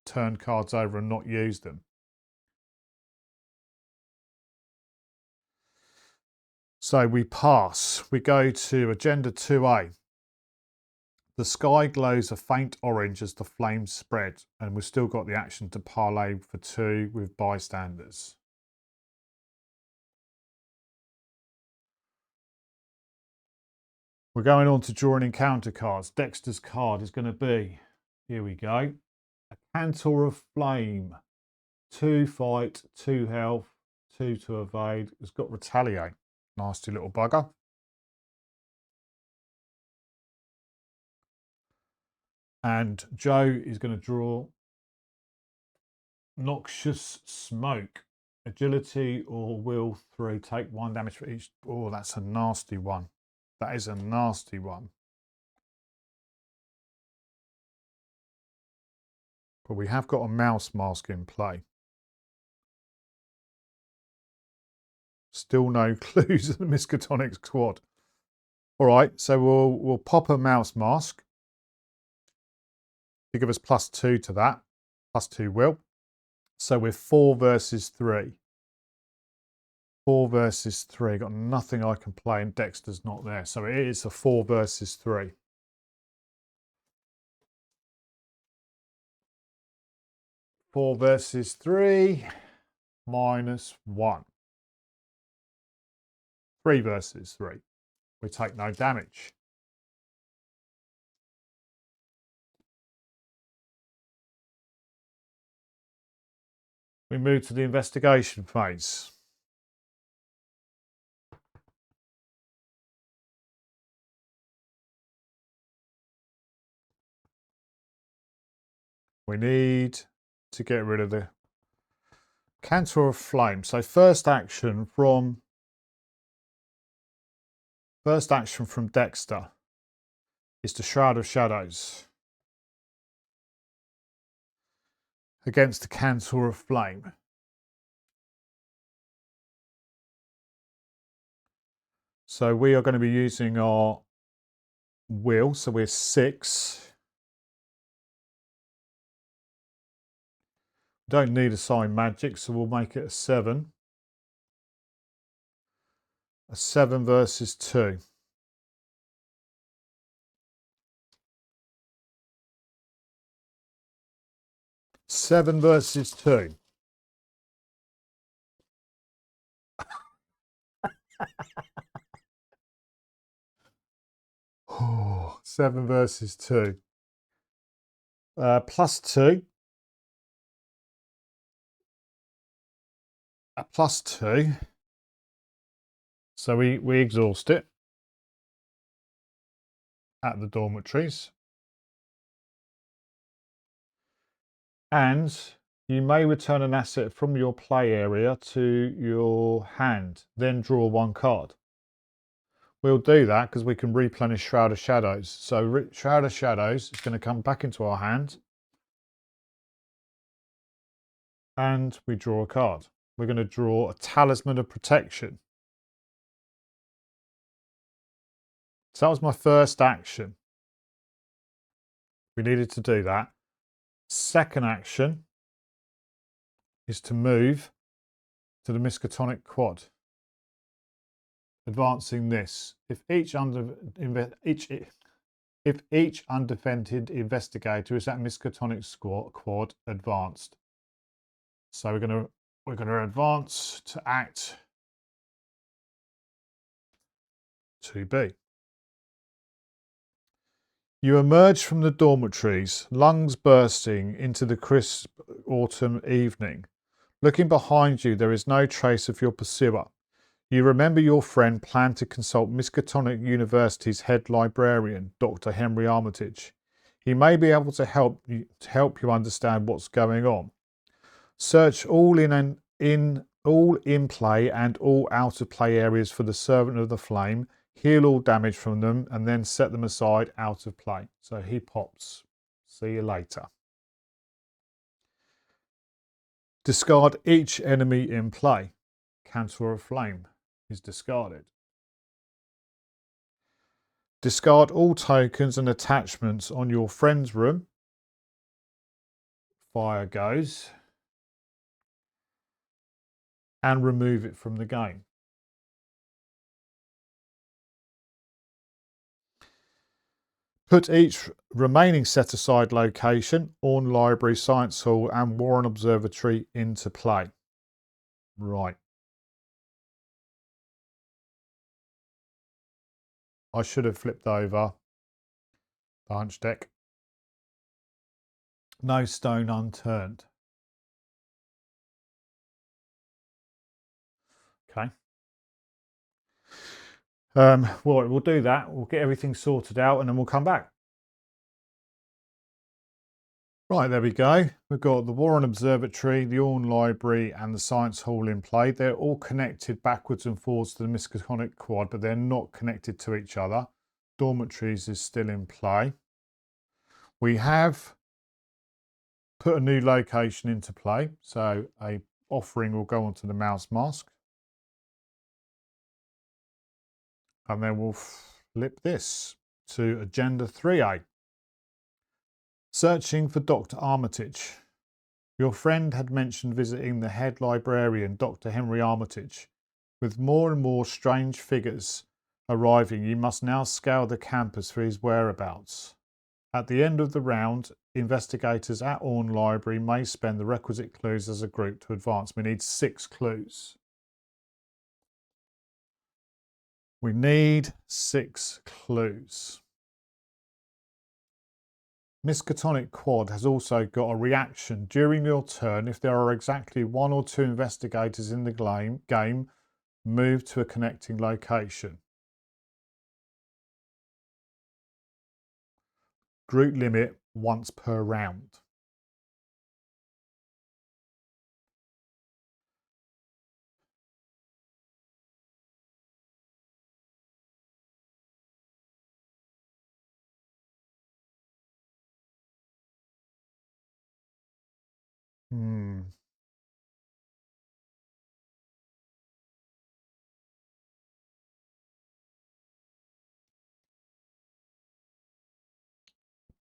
Speaker 1: turned cards over and not used them. So we pass. We go to Agenda 2A. The sky glows a faint orange as the flames spread, and we've still got the action to parlay for 2 with bystanders. We're going on to drawing encounter cards. Dexter's card is going to be, here we go, a Cantor of Flame. 2 fight, 2 health, 2 to evade. It's got retaliate. Nasty little bugger. And Joe is going to draw Noxious Smoke. Agility or Will 3. Take 1 damage for each. Oh, that's a nasty one. That is a nasty one. But we have got a mouse mask in play. Still no clues of the Miskatonic squad. All right, so we'll pop a mouse mask to give us +2 to that. +2 will. So we're 4 versus 3. 4 versus 3. Got nothing I can play, and Dexter's not there. So it is a 4 versus 3. Four versus 3, -1. 3 versus 3. We take no damage. We move to the investigation phase. We need to get rid of the Cantor of Flame. So first action from Dexter is the Shroud of Shadows against the Cantor of Flame. So we are going to be using our will. So we're 6. Don't need assign magic, so we'll make it a 7. A 7 versus 2. 7 versus 2. Oh, 7 versus 2. +2. A +2. So we exhaust it at the dormitories. And you may return an asset from your play area to your hand, then draw one card. We'll do that because we can replenish Shroud of Shadows. So Shroud of Shadows is going to come back into our hand. And we draw a card. We're going to draw a Talisman of Protection. So that was my first action. We needed to do that. Second action is to move to the Miskatonic Quad. Advancing this. If each undefended investigator is at Miskatonic quad advanced. So we're going to advance to act 2B. You emerge from the dormitories, lungs bursting into the crisp autumn evening. Looking behind you, there is no trace of your pursuer. You remember your friend planned to consult Miskatonic University's head librarian, Dr. Henry Armitage. He may be able to help you understand what's going on. Search all in play and all out of play areas for the Servant of the Flame. Heal all damage from them and then set them aside out of play. So he pops. See you later. Discard each enemy in play. Cantor of Flame is discarded. Discard all tokens and attachments on your friend's room. Fire goes. And remove it from the game. Put each remaining set-aside location, Orne Library, Science Hall and Warren Observatory into play. Right. I should have flipped over the hunch deck. No stone unturned. Okay. Well, we'll do that. We'll get everything sorted out and then we'll come back. Right, there we go. We've got the Warren Observatory, the Orne Library and the Science Hall in play. They're all connected backwards and forwards to the Miskatonic Quad, but they're not connected to each other. Dormitories is still in play. We have put a new location into play. So a offering will go onto the mouse mask. And then we'll flip this to Agenda 3A. Searching for Dr. Armitage. Your friend had mentioned visiting the head librarian, Dr. Henry Armitage. With more and more strange figures arriving, you must now scour the campus for his whereabouts. At the end of the round, investigators at Orne Library may spend the requisite clues as a group to advance. We need 6 clues. We need 6 clues. Miskatonic Quad has also got a reaction. During your turn, if there are exactly 1 or 2 investigators in the game, move to a connecting location. Group limit once per round.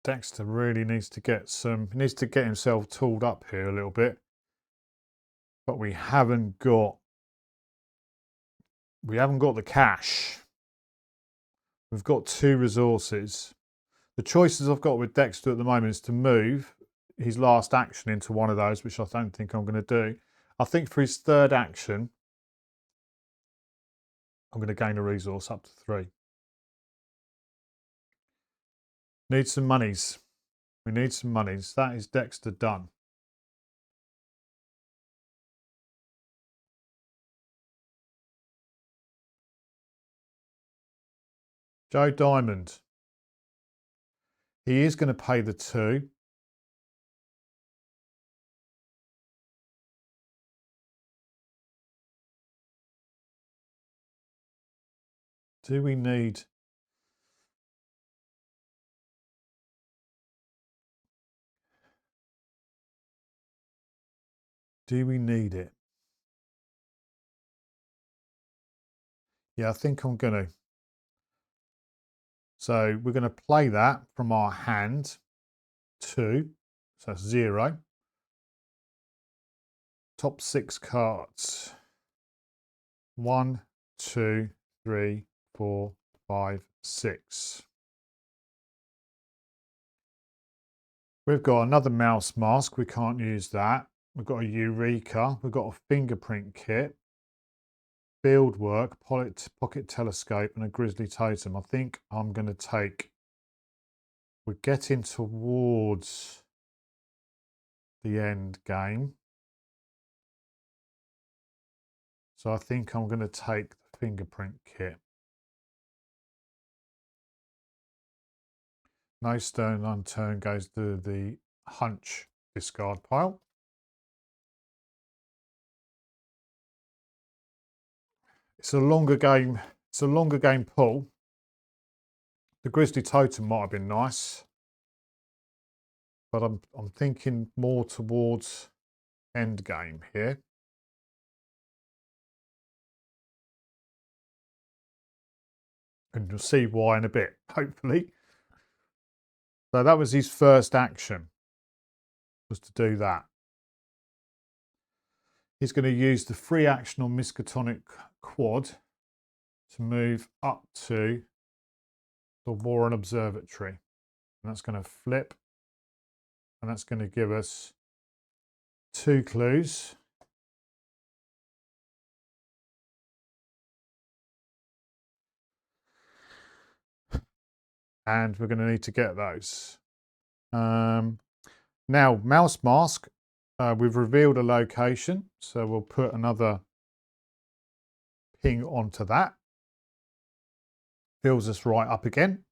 Speaker 1: Dexter really needs to get himself tooled up here a little bit. But we haven't got the cash. We've got 2 resources. The choices I've got with Dexter at the moment is to move his last action into one of those, which I don't think I'm going to do. I think for his third action, I'm going to gain a resource up to 3. Need some monies. We need some monies. That is Dexter done. Joe Diamond. He is going to pay the 2. Do we need... Do we need it? Yeah, I think I'm going to. So we're going to play that from our hand. 2. So that's 0. Top 6 cards. 1, 2, 3, 4, 5, 6. We've got another mouse mask. We can't use that. We've got a Eureka. We've got a fingerprint kit. Field work, pocket telescope, and a grizzly totem. I think I'm going to take... We're getting towards the end game. So I think I'm going to take the fingerprint kit. No stone unturned goes to the hunch discard pile. It's a longer game. It's a longer game pull. The grizzly totem might have been nice, but I'm thinking more towards end game here. And you'll see why in a bit, hopefully. So that was his first action, was to do that. He's going to use the free action on Miskatonic Quad to move up to the Warren Observatory. And that's going to flip. And that's going to give us 2 clues. And we're going to need to get those. Now, mouse mask, we've revealed a location. So we'll put another ping onto that. Fills us right up again.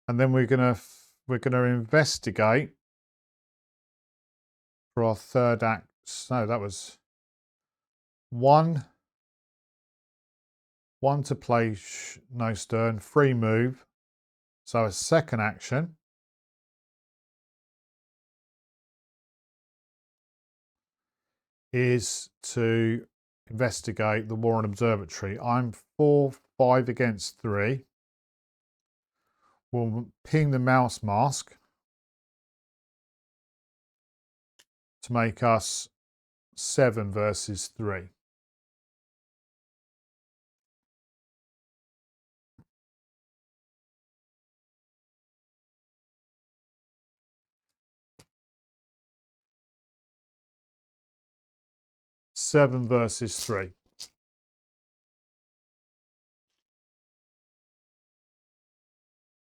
Speaker 1: And then we're going to investigate for our third act. So that was one to play no stern, free move. So a second action is to investigate the Warren Observatory. I'm 4-5 against 3. We'll ping the mouse mask to make us 7 versus 3. Seven versus 3.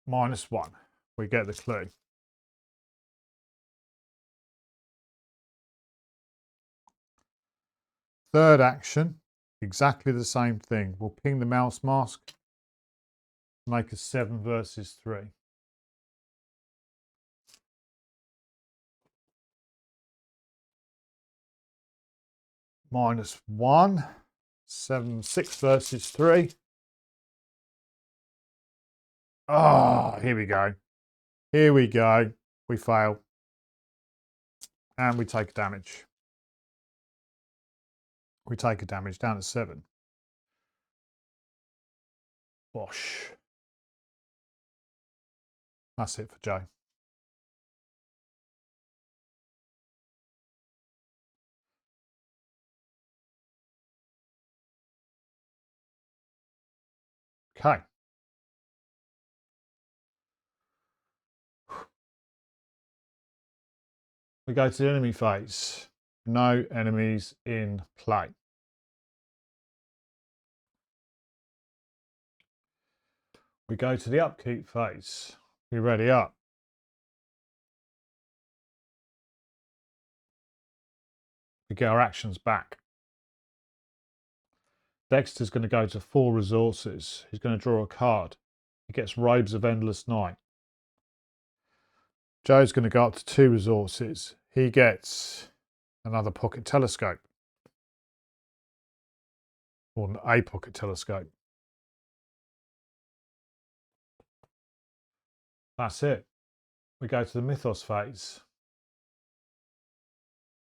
Speaker 1: -1. We get the clue. Third action, exactly the same thing. We'll ping the mouse mask, make a 7 versus 3. -1. 6 versus 3. Oh, here we go. Here we go. We fail. And we take damage. We take a damage down to 7. Bosh. That's it for Joe. Okay. We go to the enemy phase. No enemies in play. We go to the upkeep phase. We ready up. We get our actions back. Dexter's going to go to 4 resources. He's going to draw a card. He gets Robes of Endless Night. Joe's going to go up to 2 resources. He gets another pocket telescope. Or a pocket telescope. That's it. We go to the mythos phase.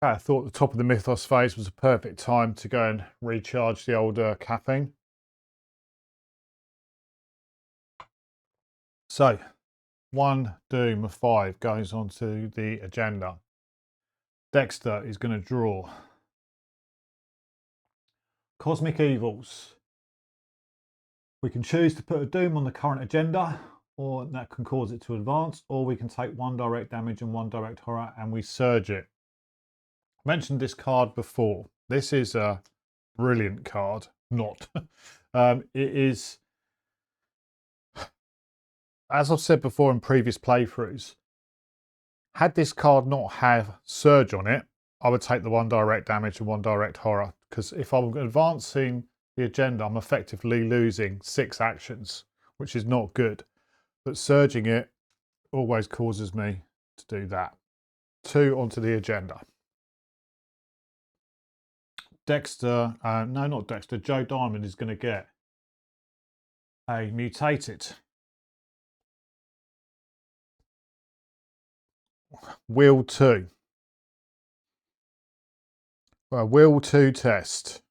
Speaker 1: I thought the top of the mythos phase was a perfect time to go and recharge the old caffeine. So, 1 Doom of 5 goes onto the agenda. Dexter is going to draw Cosmic Evils. We can choose to put a Doom on the current agenda, or that can cause it to advance, or we can take 1 direct damage and 1 direct horror and we surge it. I mentioned this card before. This is a brilliant card. Not. It is, as I've said before in previous playthroughs, had this card not have surge on it, I would take the 1 direct damage and 1 direct horror, because if I'm advancing the agenda, I'm effectively losing 6 actions, which is not good. But surging it always causes me to do that. 2 onto the agenda. Dexter, no, not Dexter, Joe Diamond is going to get a mutated. Will 2. Well, Will 2 test.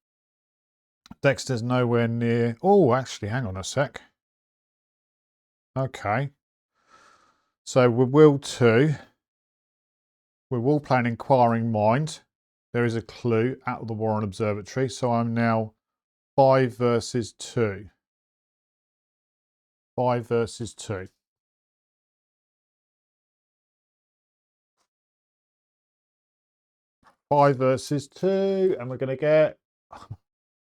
Speaker 1: Dexter's nowhere near. Oh, actually, hang on a sec. Okay. So with Will 2, we will play an Inquiring Mind. There is a clue out of the Warren Observatory. So I'm now 5 versus 2. 5 versus 2. Five versus 2, and we're going to get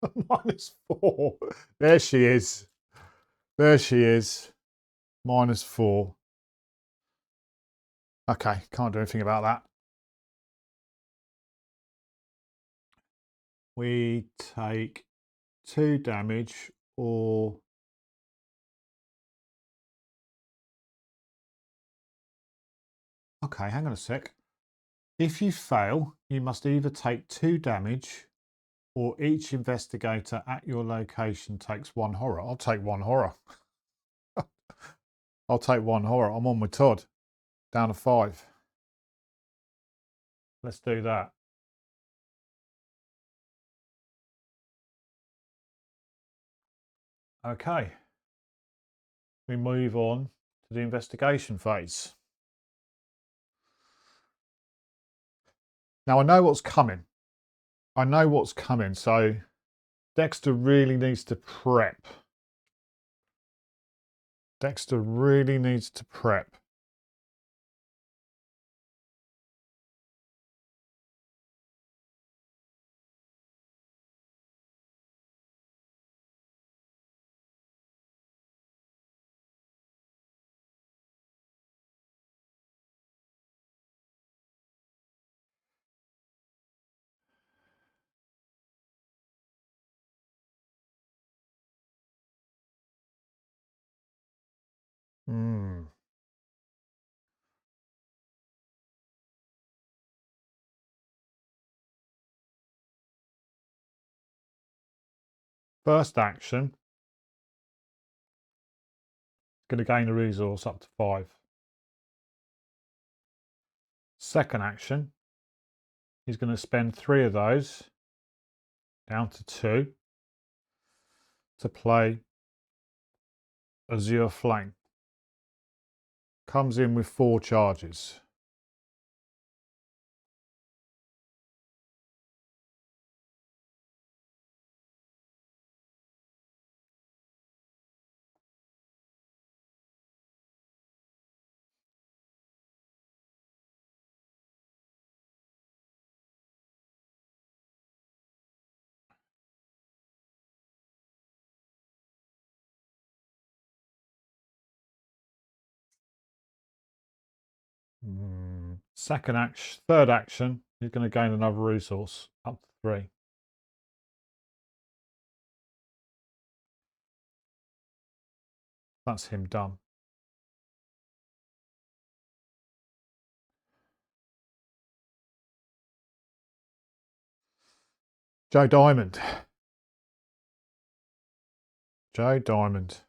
Speaker 1: -4. There she is. There she is. -4. Okay, can't do anything about that. We take 2 damage or... Okay, hang on a sec. If you fail, you must either take 2 damage or each investigator at your location takes 1 horror. I'll take 1 horror. I'll take 1 horror. I'm on with Todd. Down to 5. Let's do that. Okay. We move on to the investigation phase. Now I know what's coming. I know what's coming, so Dexter really needs to prep. Dexter really needs to prep. First action, going to gain a resource up to 5. Second action, he's going to spend 3 of those down to 2 to play Azure Flame. Comes in with 4 charges. Second action, third action, he's going to gain another resource up to 3. That's him done. Joe Diamond. Joe Diamond.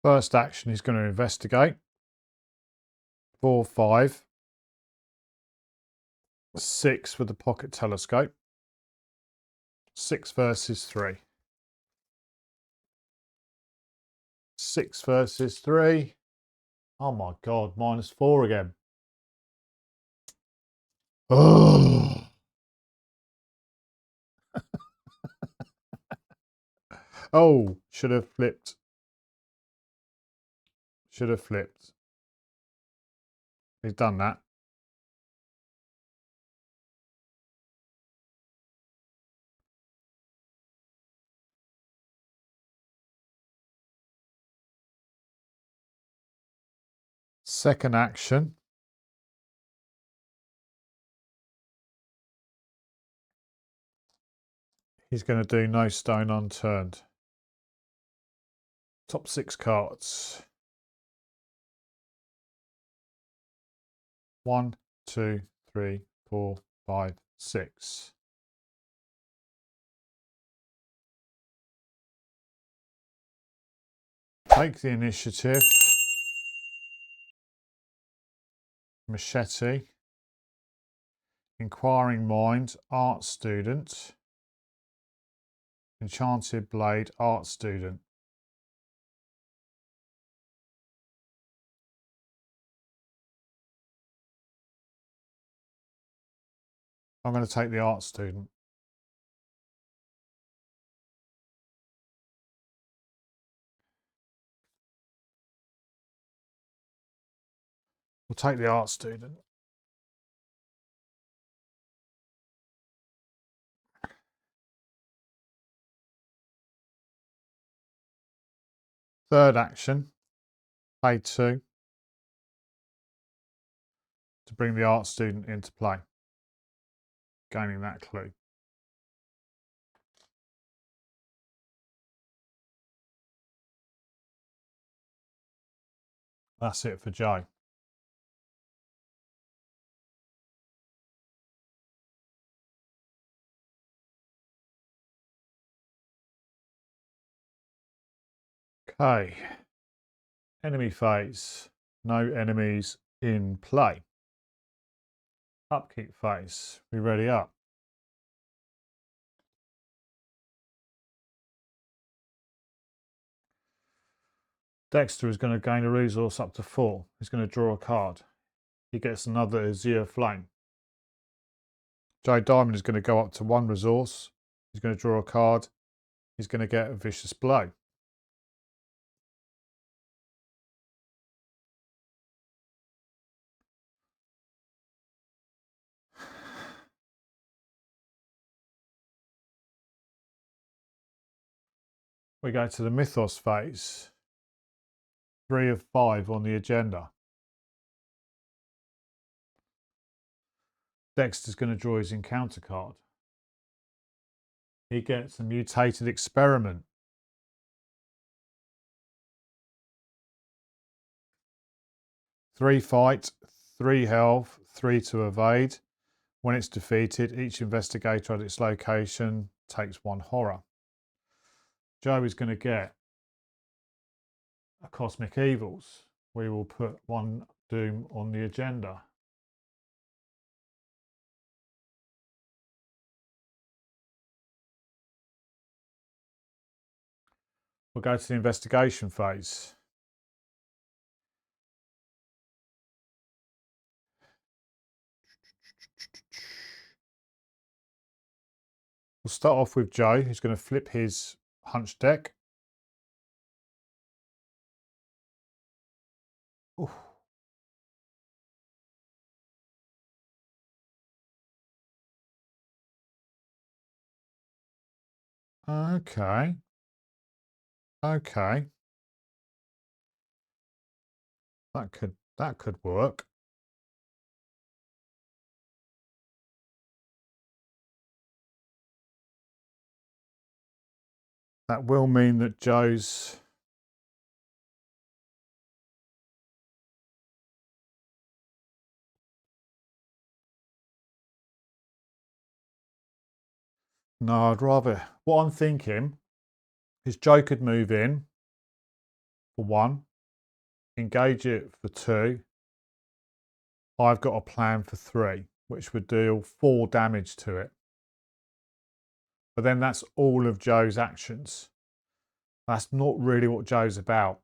Speaker 1: First action, he's going to investigate. 4, 5, 6 with the pocket telescope. 6 versus 3. 6 versus 3. Oh my God, -4 again. Oh. Oh, should have flipped. Should have flipped. He's done that. Second action. He's going to do no stone unturned. Top 6 cards. 1, 2, 3, 4, 5, 6. Take the initiative. Machete. Inquiring Mind, art student. Enchanted Blade, art student. I'm going to take the art student. We'll take the art student. Third action, pay 2 to bring the art student into play, gaining that clue. That's it for Joe. Okay. Enemy phase. No enemies in play. Upkeep phase. We ready up. Dexter is going to gain a resource up to 4. He's going to draw a card. He gets another Azure Flame. Joe Diamond is going to go up to 1 resource. He's going to draw a card. He's going to get a Vicious Blow. We go to the Mythos phase. 3 of 5 on the agenda. Dexter's going to draw his encounter card. He gets a Mutated Experiment. 3 fight, 3 health, 3 to evade. When it's defeated, each investigator at its location takes 1 horror. Joe is going to get a Cosmic Evils. We will put 1 Doom on the agenda. We'll go to the investigation phase. We'll start off with Joe, who's going to flip his hunch deck. Ooh. Okay. Okay. That could work. That will mean that Joe's no, I'd rather. What I'm thinking is Joe could move in for 1, engage it for 2. I've got a plan for 3, which would deal 4 damage to it. But then that's all of Joe's actions. That's not really what Joe's about.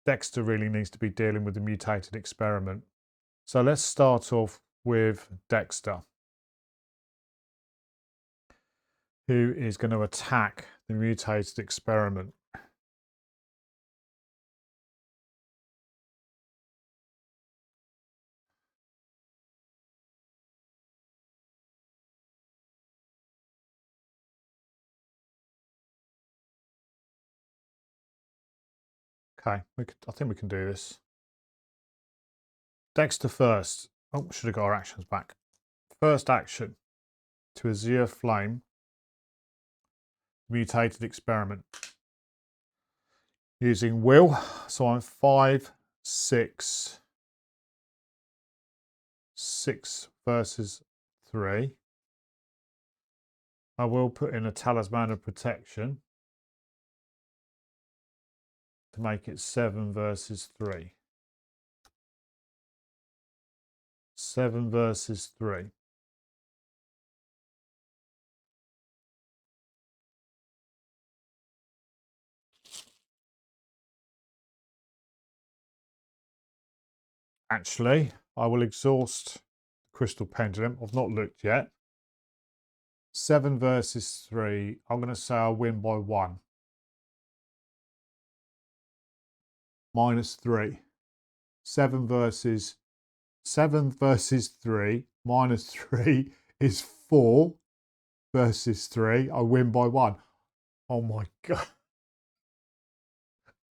Speaker 1: Dexter really needs to be dealing with the mutated experiment. So let's start off with Dexter, who is going to attack the mutated experiment. Okay, I think we can do this. Dexter first. Oh, should have got our actions back. First action, to Azure Flame, mutated experiment. Using will, so I'm 5, 6, 6 versus 3. I will put in a talisman of protection to make it 7 versus 3. 7 versus 3. Actually, I will exhaust the crystal pendulum. I've not looked yet. 7 versus 3. I'm going to say I'll win by 1. Minus 3. 7 versus 3 minus 3 is 4 versus 3. I win by 1. Oh my god.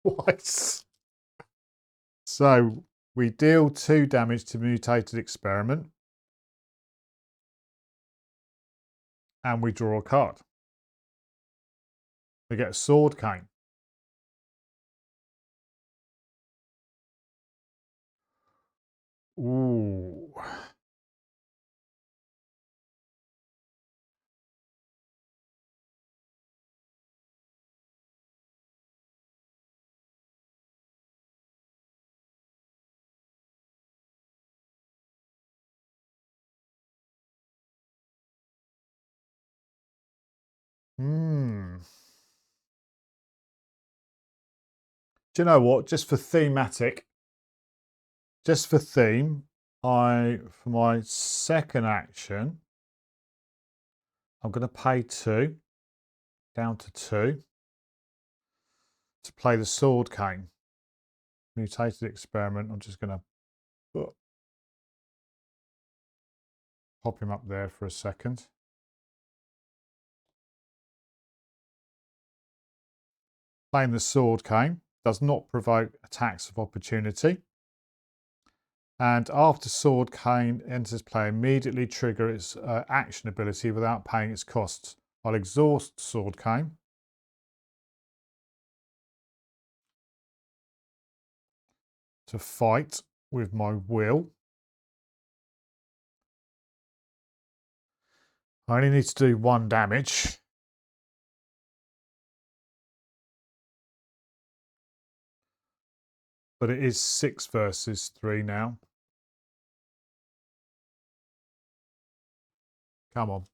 Speaker 1: What? So we deal 2 damage to mutated experiment. And we draw a card. We get a sword cane. Ooh. Do you know what? Just for thematic, just for theme, for my second action, I'm going to pay 2, down to 2, to play the sword cane. Mutated experiment. I'm just going to pop him up there for a second. Playing the sword cane does not provoke attacks of opportunity. And after sword cane enters play, immediately trigger its action ability without paying its costs. I'll exhaust sword cane. To fight with my will. I only need to do 1 damage. But it is 6 versus 3 now. Come on.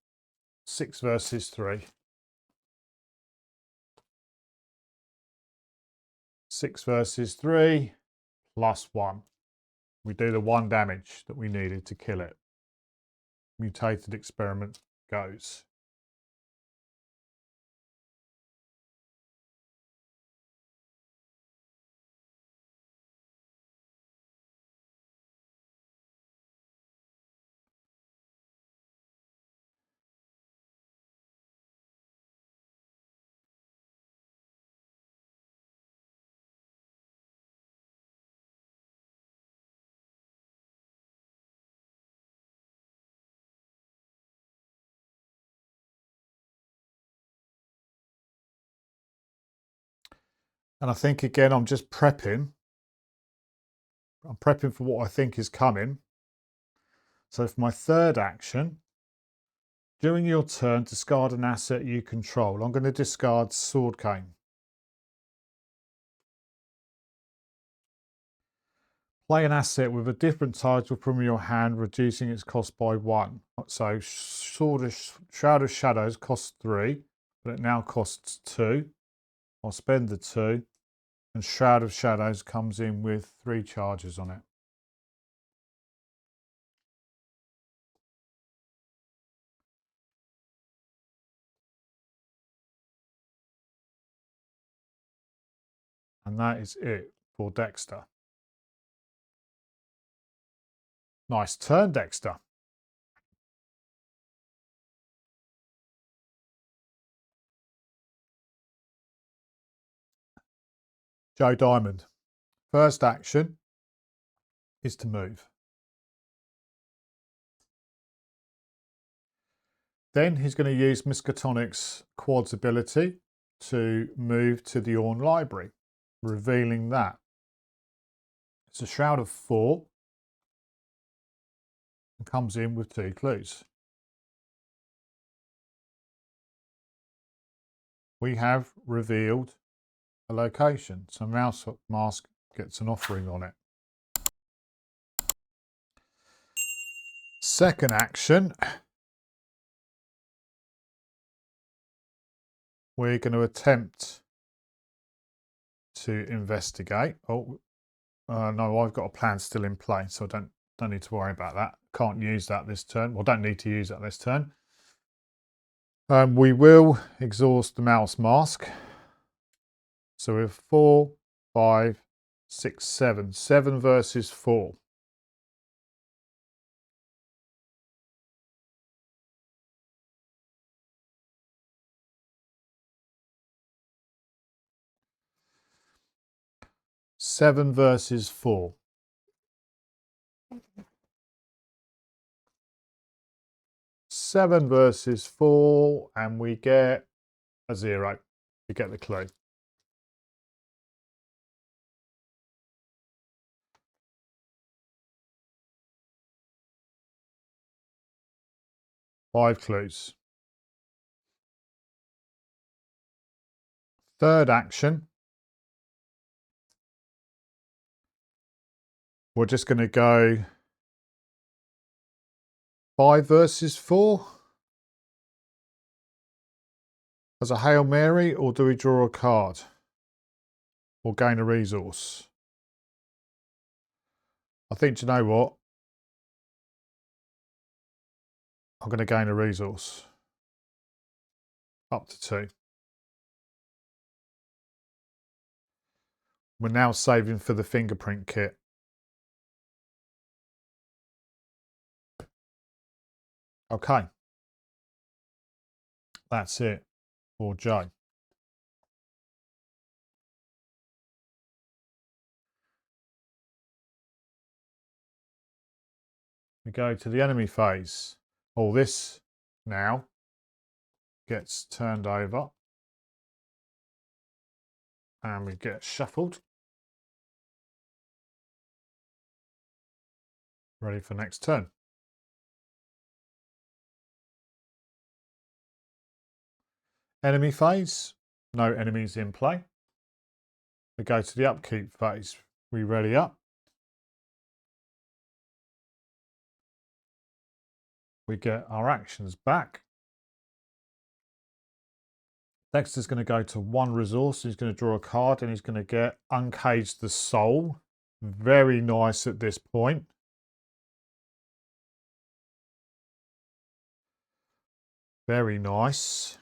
Speaker 1: 6 versus 3. 6 versus 3 plus 1. We do the 1 damage that we needed to kill it. Mutated experiment goes. And I think, again, I'm just prepping. I'm prepping for what I think is coming. So for my third action, during your turn, discard an asset you control. I'm going to discard sword cane. Play an asset with a different title from your hand, reducing its cost by 1. So Shroud of Shadows costs 3, but it now costs 2. I'll spend the 2, and Shroud of Shadows comes in with 3 charges on it. And that is it for Dexter. Nice turn, Dexter. Joe Diamond. First action is to move. Then he's going to use Miskatonic's Quad's ability to move to the Orn Library, revealing that. It's a Shroud of 4 and comes in with 2 clues. We have revealed a location, so Mouse Mask gets an offering on it. Second action, we're going to attempt to investigate. Oh, no, I've got a plan still in play, so I don't need to worry about that. Can't use that this turn. Well, don't need to use that this turn. We will exhaust the Mouse Mask. So we're 4, 5, 6, 7. 7 versus 4. Seven versus 4. Seven versus 4, and we get a 0. You get the clue. Five clues. Third action. We're just going to go 5 versus 4 as a Hail Mary, or do we draw a card or gain a resource? I think, do you know what? I'm going to gain a resource. Up to 2. We're now saving for the fingerprint kit. Okay. That's it for Joe. We go to the enemy phase. All this now gets turned over and we get shuffled. Ready for next turn. Enemy phase, no enemies in play. We go to the upkeep phase. We ready up. We get our actions back. Dexter's going to go to 1 resource. He's going to draw a card and he's going to get Uncage the Soul. Very nice at this point. Very nice.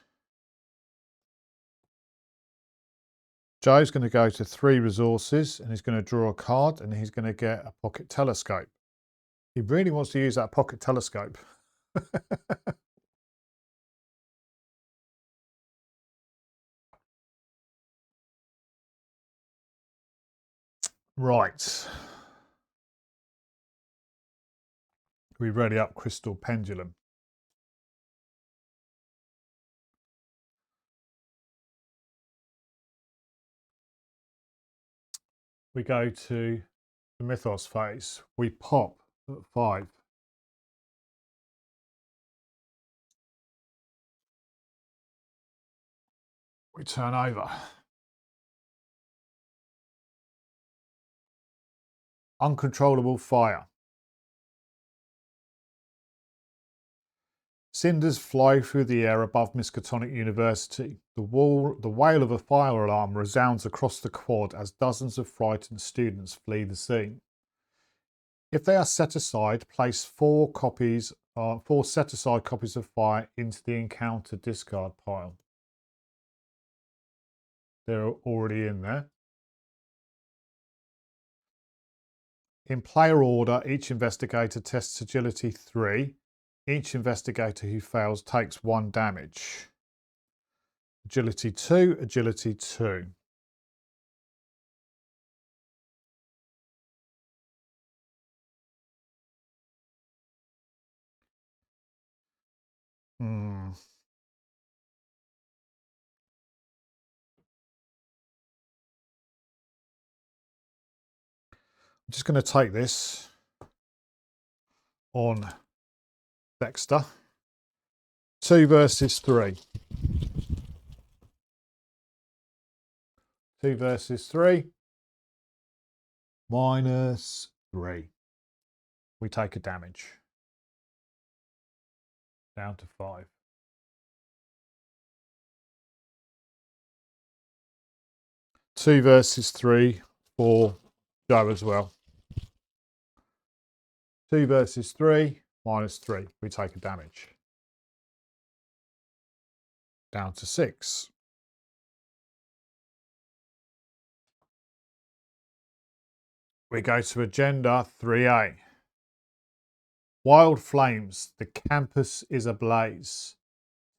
Speaker 1: Joe's going to go to 3 resources and he's going to draw a card and he's going to get a pocket telescope. He really wants to use that pocket telescope. Right. We ready up Crystal Pendulum. We go to the Mythos phase. We pop at 5. We turn over. Uncontrollable fire. Cinders fly through the air above Miskatonic University. The wail of a fire alarm resounds across the quad as dozens of frightened students flee the scene. If they are set aside, place four set-aside copies of fire into the encounter discard pile. They're already in there. In player order, each investigator tests agility 3. Each investigator who fails takes 1 damage. Agility 2, agility 2. I'm just going to take this on Dexter. 2 versus 3. 2 versus 3. -3. We take a damage. Down to 5. Two versus 3 for Joe as well. 2 versus 3, -3. We take a damage. Down to 6. We go to agenda 3A. Wild flames. The campus is ablaze.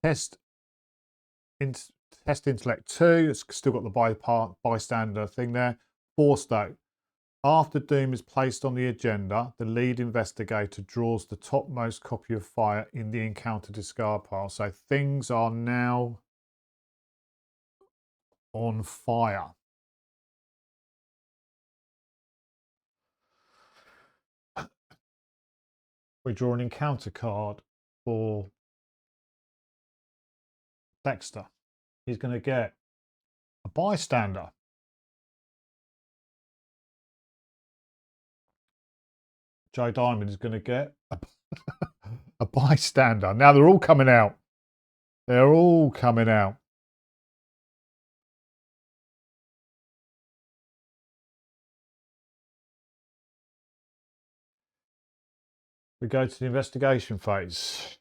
Speaker 1: Test intellect 2. It's still got the bystander thing there. 4 stoke. After Doom is placed on the agenda, the lead investigator draws the topmost copy of fire in the encounter discard pile. So things are now on fire. We draw an encounter card for Dexter. He's going to get a bystander. Joe Diamond is going to get a bystander. Now they're all coming out. They're all coming out. We go to the investigation phase.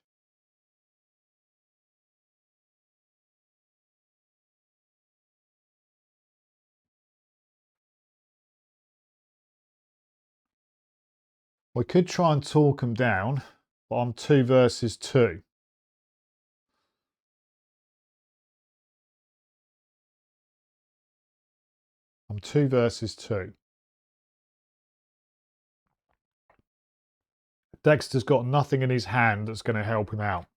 Speaker 1: We could try and talk them down, but I'm 2 versus 2. I'm 2 versus 2. Dexter's got nothing in his hand that's going to help him out.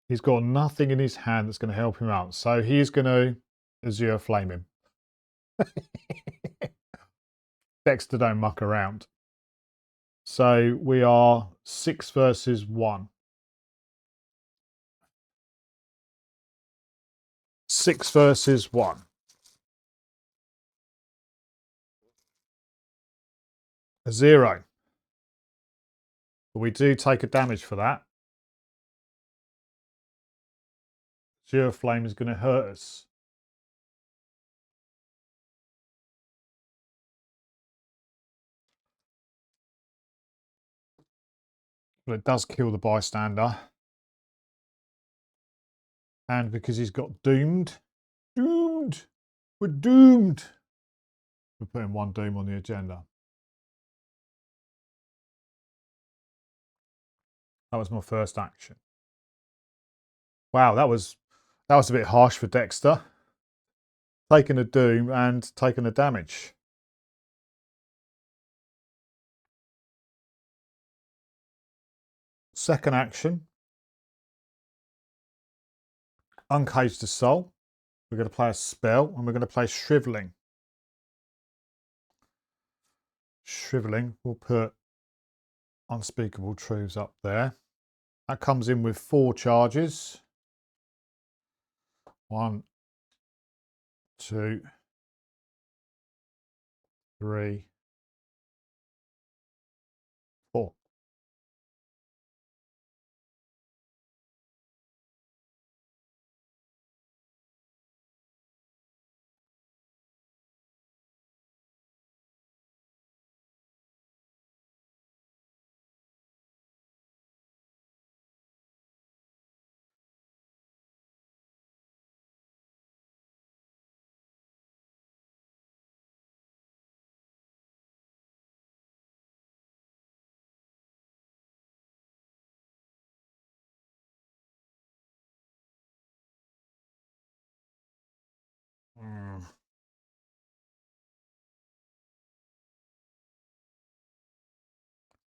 Speaker 1: He's got nothing in his hand that's going to help him out. So he's going to Azure Flame him. Dexter don't muck around. So we are 6 versus 1. 6 versus 1. A 0. But we do take a damage for that. Azure Flame is going to hurt us. But it does kill the bystander. And because he's got doomed. Doomed! We're doomed! We're putting 1 doom on the agenda. That was my first action. Wow, that was a bit harsh for Dexter. Taking a doom and taking a damage. Second action. Uncage the soul. We're going to play a spell and we're going to play shriveling. Shriveling. We'll put unspeakable truths up there. That comes in with 4 charges. 1, 2, 3, 4.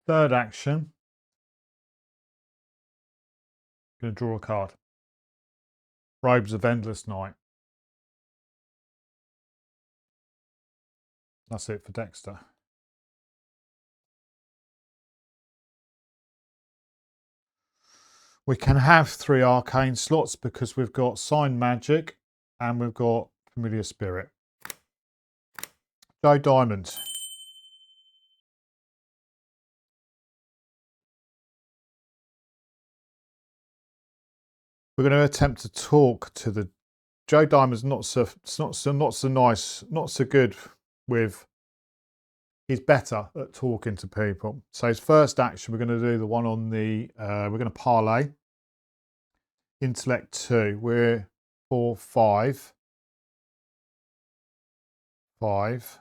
Speaker 1: Third action, going to draw a card. Robes of Endless Night. That's it for Dexter. We can have 3 arcane slots because we've got Sign Magic and we've got Familiar Spirit. Joe Diamond. We're going to attempt to talk to the Joe Diamond's not so nice, not so good with. He's better at talking to people. So his first action, we're going to do the one on the. We're going to parlay. Intellect 2. We're 4, 5. 5.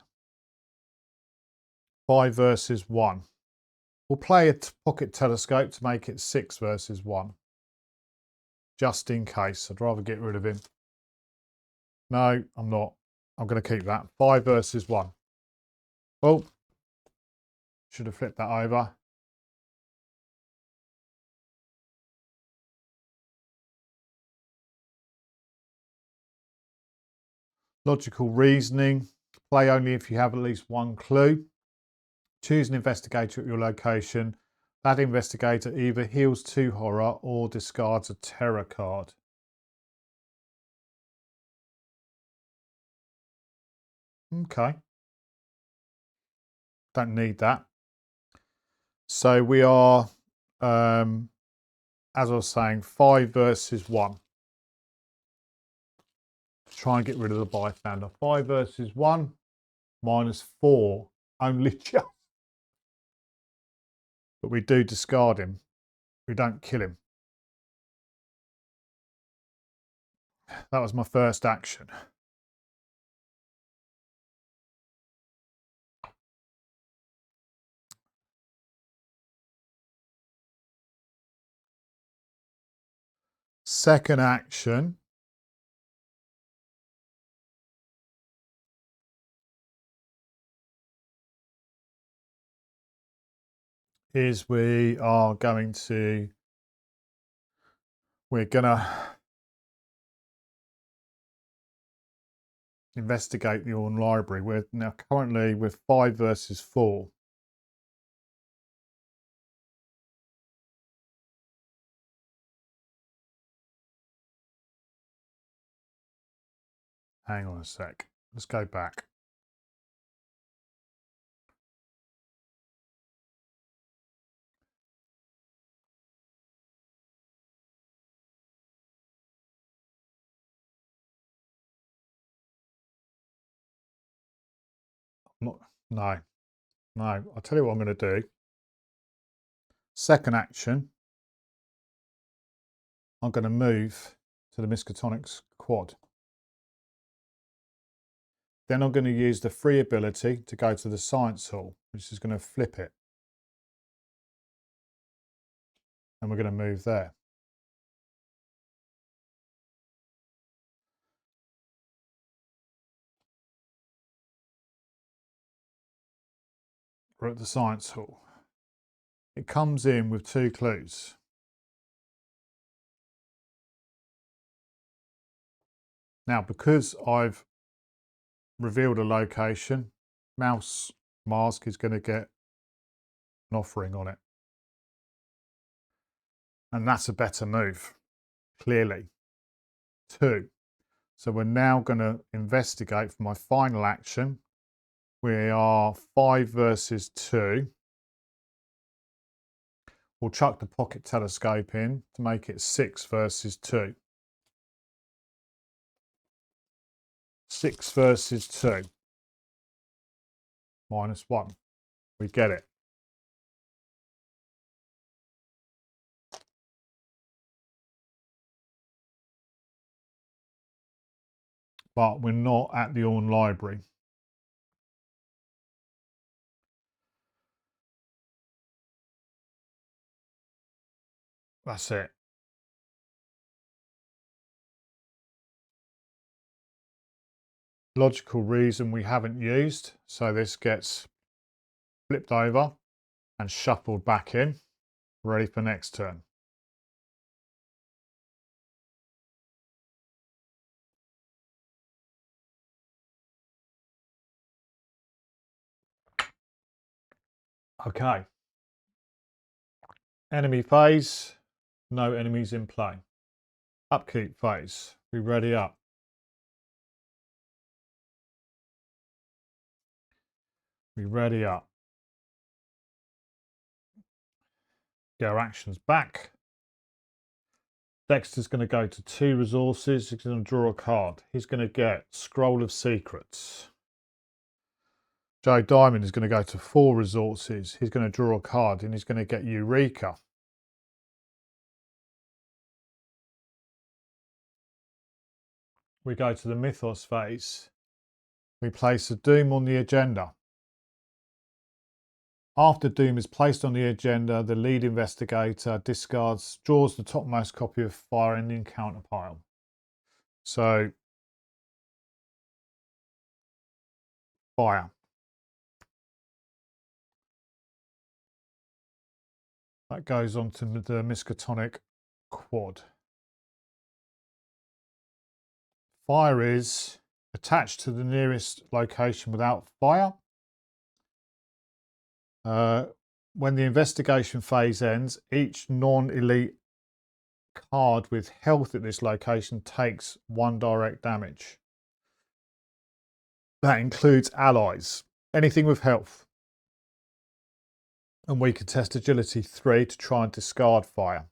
Speaker 1: 5 versus 1. We'll play a pocket telescope to make it 6 versus 1. Just in case. I'd rather get rid of him. No, I'm not. I'm going to keep that. 5 versus 1. Oh, should have flipped that over. Logical reasoning. Play only if you have at least 1 clue. Choose an investigator at your location. That investigator either heals 2 horror or discards a terror card. Okay. Don't need that. So we are, as I was saying, 5 versus 1. Try and get rid of the bystander. 5 versus 1, -4. Only just. But we do discard him. We don't kill him. That was my first action. Second action is we're going to investigate the Orne Library. We're now currently with 5 versus 4. Hang on a sec. Let's go back. No. I'll tell you what I'm going to do. Second action, I'm going to move to the Miskatonics quad. Then I'm going to use the free ability to go to the Science Hall, which is going to flip it. And we're going to move there. We're at the Science Hall. It comes in with 2 clues. Now, because I've revealed a location, Mouse Mask is going to get an offering on it. And that's a better move, clearly. 2. So we're now going to investigate for my final action. We are 5 versus 2. We'll chuck the pocket telescope in to make it 6 versus 2. 6 versus 2. -1. We get it. But we're not at the Orne Library. That's it. Logical reason we haven't used, so this gets flipped over and shuffled back in, ready for next turn. Okay. Enemy phase, no enemies in play. Upkeep phase, we ready up. We ready up. Get our actions back. Dexter's going to go to 2 resources. He's going to draw a card. He's going to get Scroll of Secrets. Joe Diamond is going to go to 4 resources. He's going to draw a card and he's going to get Eureka. We go to the Mythos phase. We place a Doom on the agenda. After Doom is placed on the agenda, the lead investigator draws the topmost copy of Fire in the encounter pile. So, Fire. That goes on to the Miskatonic quad. Fire is attached to the nearest location without fire. When the investigation phase ends, each non-elite card with health at this location takes 1 direct damage. That includes allies, anything with health. And we can test agility 3 to try and discard fire.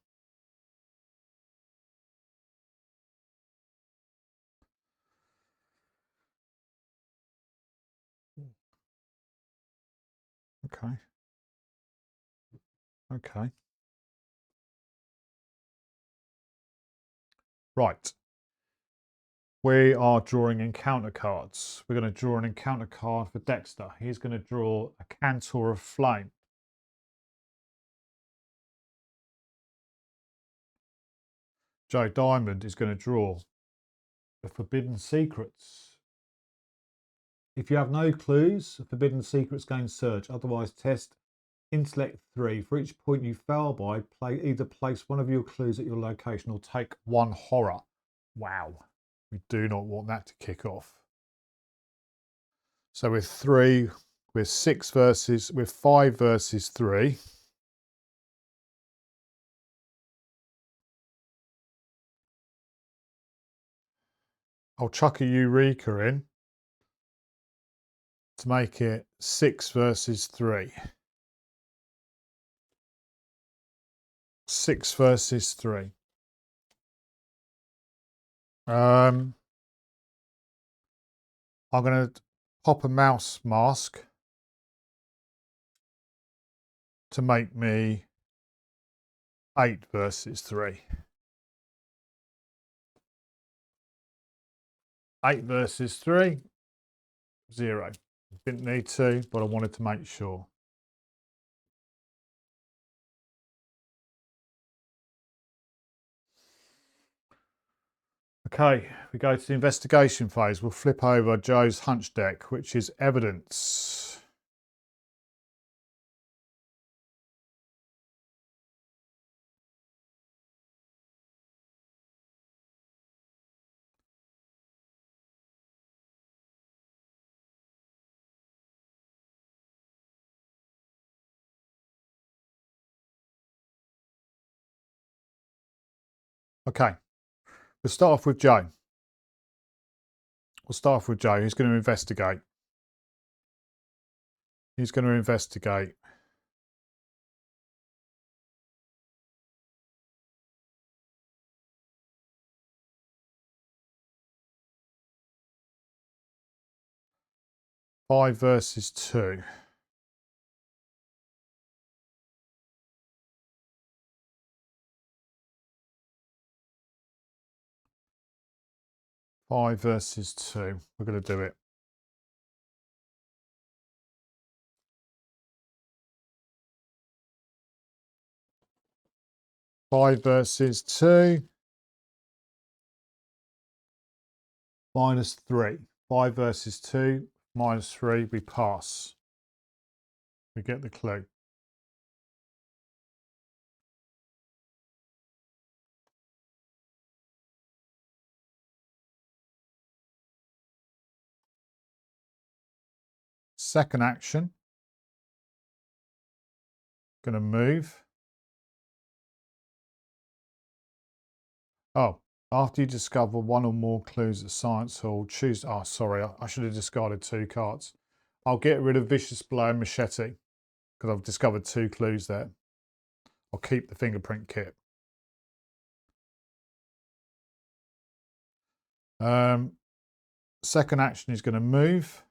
Speaker 1: Okay. Okay. Right. We are drawing encounter cards. We're going to draw an encounter card for Dexter. He's going to draw a Cantor of Flame. Joe Diamond is going to draw the Forbidden Secrets. If you have no clues, Forbidden Secrets gain Surge. Otherwise, test Intellect 3. For each point you fail by, either place one of your clues at your location or take 1 horror. Wow. We do not want that to kick off. So with 5 versus 3. I'll chuck a Eureka in to make it 6 versus 3. 6 versus 3. I'm going to pop a mouse mask to make me 8 versus 3. 8 versus 3. 0. Didn't need to, but I wanted to make sure. Okay, we go to the investigation phase. We'll flip over Joe's hunch deck, which is evidence. Okay, we'll start off with Joe. We'll start off with Joe. He's going to investigate. He's going to investigate. Five versus 2. Five versus 2. We're going to do it. Five versus 2. -3. 5 versus 2. -3. We pass. We get the clue. Second action. Going to move. Oh, after you discover one or more clues at Science Hall, choose... Oh, sorry, I should have discarded 2 cards. I'll get rid of Vicious Blow and Machete because I've discovered 2 clues there. I'll keep the fingerprint kit. Second action, he's going to move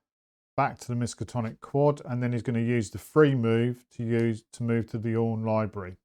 Speaker 1: back to the Miskatonic Quad, and then he's going to use the free move to move to the Orn Library.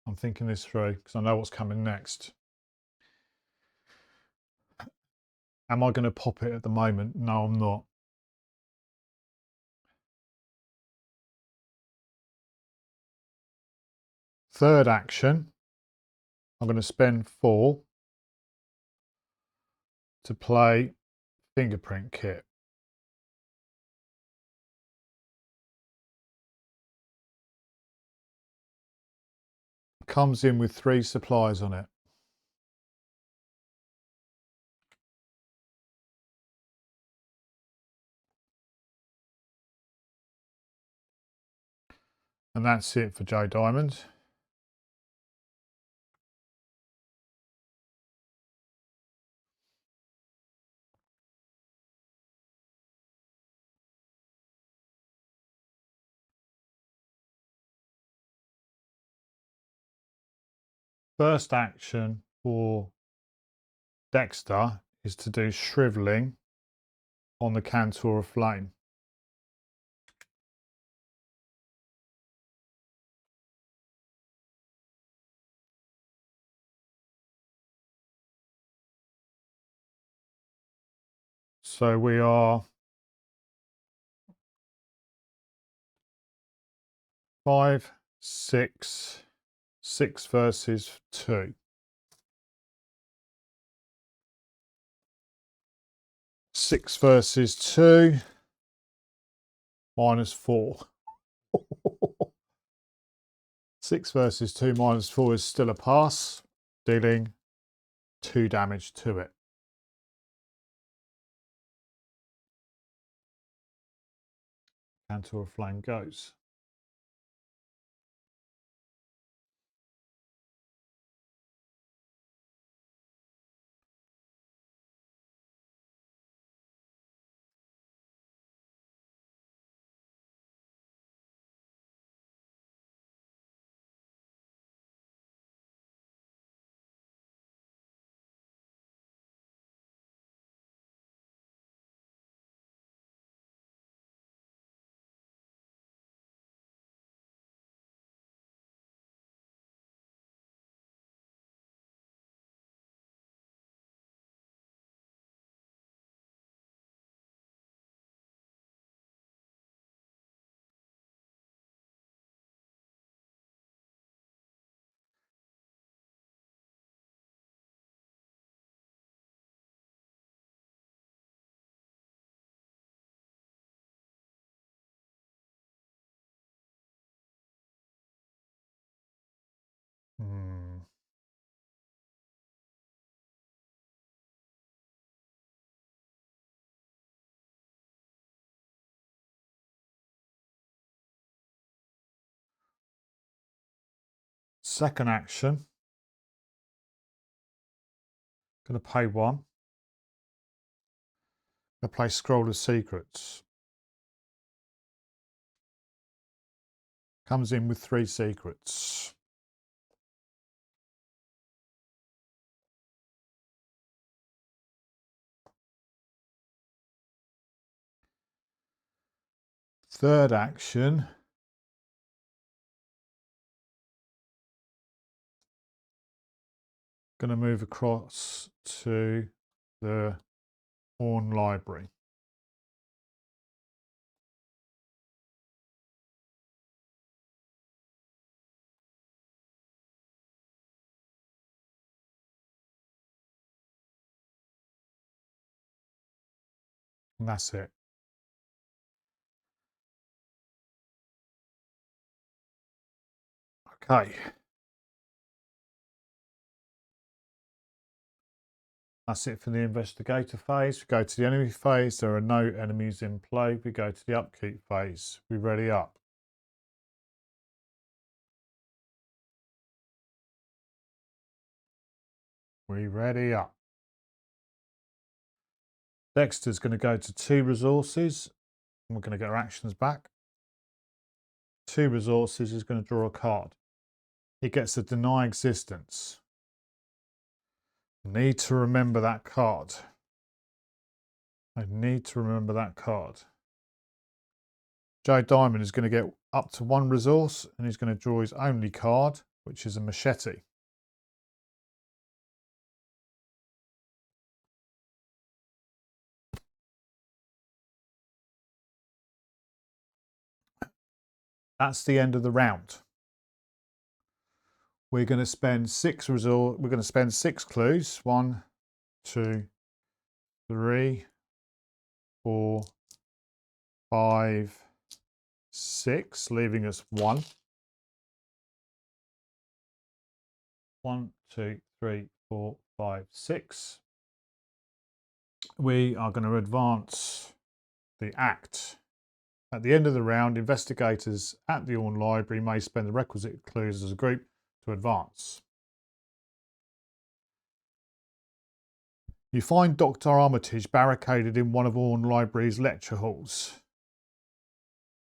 Speaker 1: I'm thinking this through because I know what's coming next. Am I going to pop it at the moment? No, I'm not. Third action, I'm going to spend 4 to play Fingerprint Kit. Comes in with 3 supplies on it. And that's it for Joe Diamond. First action for Dexter is to do Shriveling on the Cantor of Flame. So we are 5, 6, 6 versus 2. 6 versus 2, -4. 6 versus 2 -4 is still a pass, dealing 2 damage to it. Cantor of Flame goes. Second action. Going to pay 1. Going to play Scroll of Secrets. Comes in with 3 secrets. Third action. Going to move across to the Horn Library. And that's it. Okay. That's it for the investigator phase. We go to the enemy phase. There are no enemies in play. We go to the upkeep phase. We ready up. We ready up. Dexter's going to go to 2 resources. And we're going to get our actions back. 2 resources is going to draw a card. He gets a deny existence. Need to remember that card. I need to remember that card. Joe Diamond is going to get up to 1 resource and he's going to draw his only card, which is a machete. That's the end of the round. We're going to spend 6 resource. We're going to spend 6 clues. 1, 2, 3, 4, 5, 6, leaving us 1. 1, 2, 3, 4, 5, 6. We are going to advance the act. At the end of the round, investigators at the Orne Library may spend the requisite clues as a group to advance. You find Dr. Armitage barricaded in one of Orne Library's lecture halls.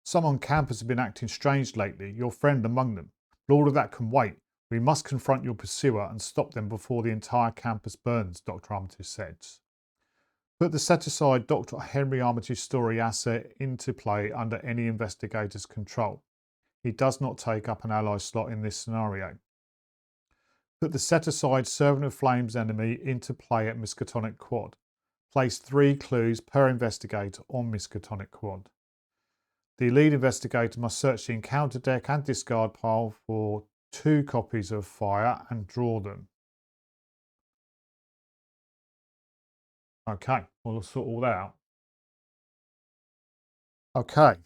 Speaker 1: Some on campus have been acting strange lately, your friend among them. But all of that can wait. We must confront your pursuer and stop them before the entire campus burns, Dr. Armitage says. Put the set-aside Dr. Henry Armitage story asset into play under any investigator's control. He does not take up an ally slot in this scenario. Put the set-aside Servant of Flames enemy into play at Miskatonic Quad. Place 3 clues per investigator on Miskatonic Quad. The lead investigator must search the encounter deck and discard pile for 2 copies of fire and draw them. Okay, we'll sort all that out. Okay,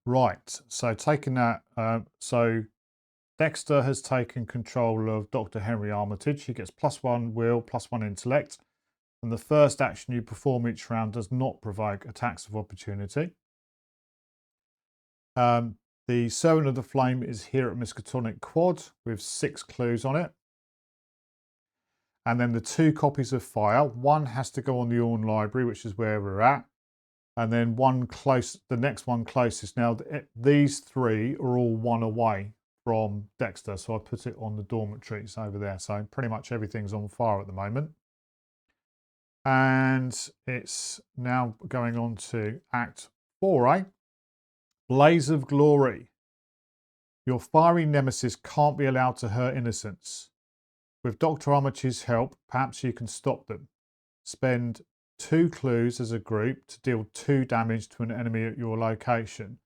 Speaker 1: right, so taking that, so Dexter has taken control of Dr. Henry Armitage. He gets +1 will, +1 intellect, and the first action you perform each round does not provoke attacks of opportunity. The Servant of the Flame is here at Miskatonic Quad with 6 clues on it. And then the 2 copies of fire. 1 has to go on the Orne Library, which is where we're at. And then the next one closest. Now, these 3 are all 1 away from Dexter. So I put it on the dormitories over there. So pretty much everything's on fire at the moment. And it's now going on to Act 4A. Blaze of Glory. Your fiery nemesis can't be allowed to hurt innocents. With Dr. Armitage's help, perhaps you can stop them. Spend 2 clues as a group to deal 2 damage to an enemy at your location.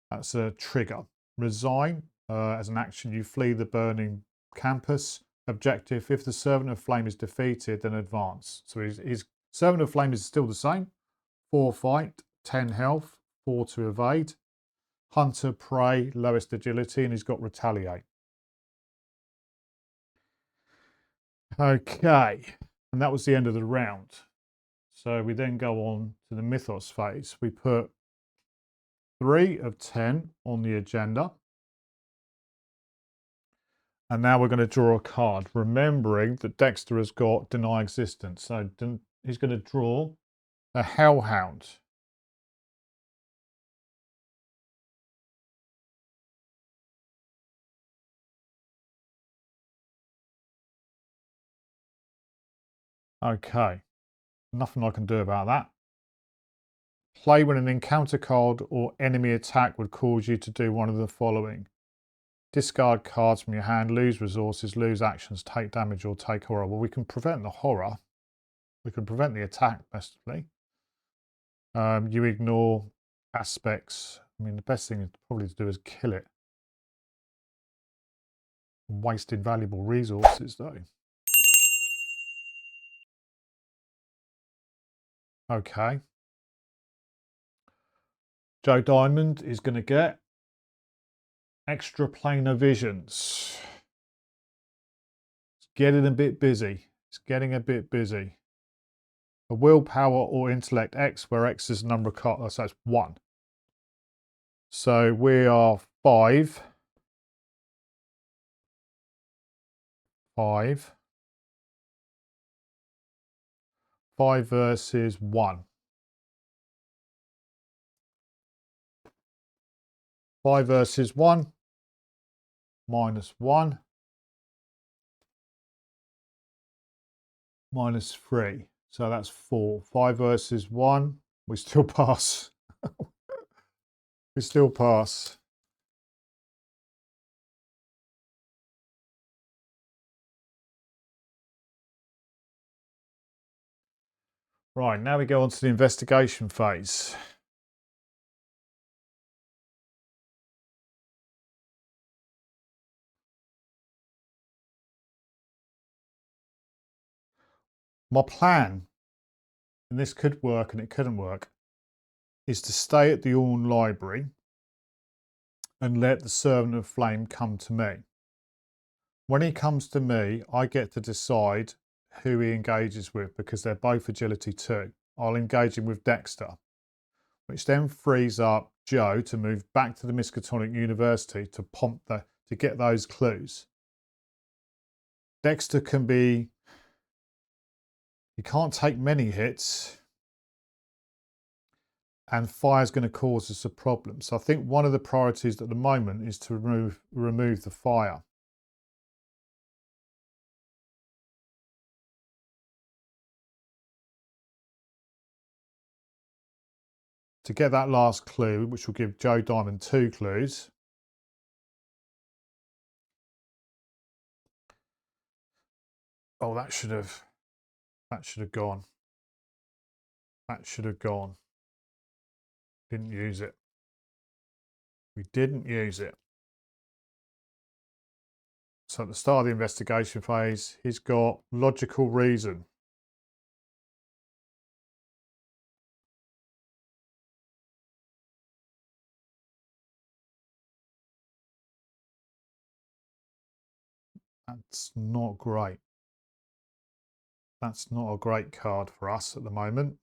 Speaker 1: That's a trigger. Resign. As an action, you flee the burning campus. Objective, if the Servant of Flame is defeated, then advance. So his Servant of Flame is still the same. 4 fight, 10 health, 4 to evade. Hunter, prey, lowest agility, and he's got retaliate. Okay, and that was the end of the round. So we then go on to the mythos phase. We put 3 of 10 on the agenda. And now we're going to draw a card, remembering that Dexter has got deny existence. So he's going to draw a Hellhound. Okay, nothing I can do about that. Play when an encounter card or enemy attack would cause you to do one of the following. Discard cards from your hand, lose resources, lose actions, take damage or take horror. Well, we can prevent the horror. We can prevent the attack, bestly. You ignore aspects. I mean, the best thing is probably to do is kill it. Wasting valuable resources, though. Okay. Joe Diamond is going to get extra planar visions. It's getting a bit busy. It's getting a bit busy. A willpower or intellect X, where X is the number of cards, so it's 1. So we are 5. 5. 5 versus 1. 5 versus 1. -1. -3. So that's 4. 5 versus 1. We still pass. We still pass. Right, now we go on to the investigation phase. My plan, and this could work and it couldn't work, is to stay at the Orne Library and let the Servant of Flame come to me. When he comes to me, I get to decide who he engages with because they're both agility 2. I'll engage him with Dexter, which then frees up Joe to move back to the Miskatonic University to get those clues. Dexter can be, he can't take many hits, and fire's going to cause us a problem. So I think one of the priorities at the moment is to remove the fire. To get that last clue, which will give Joe Diamond 2 clues. Oh, that should have gone. That should have gone. Didn't use it. We didn't use it. So at the start of the investigation phase, he's got logical reason. That's not great. That's not a great card for us at the moment.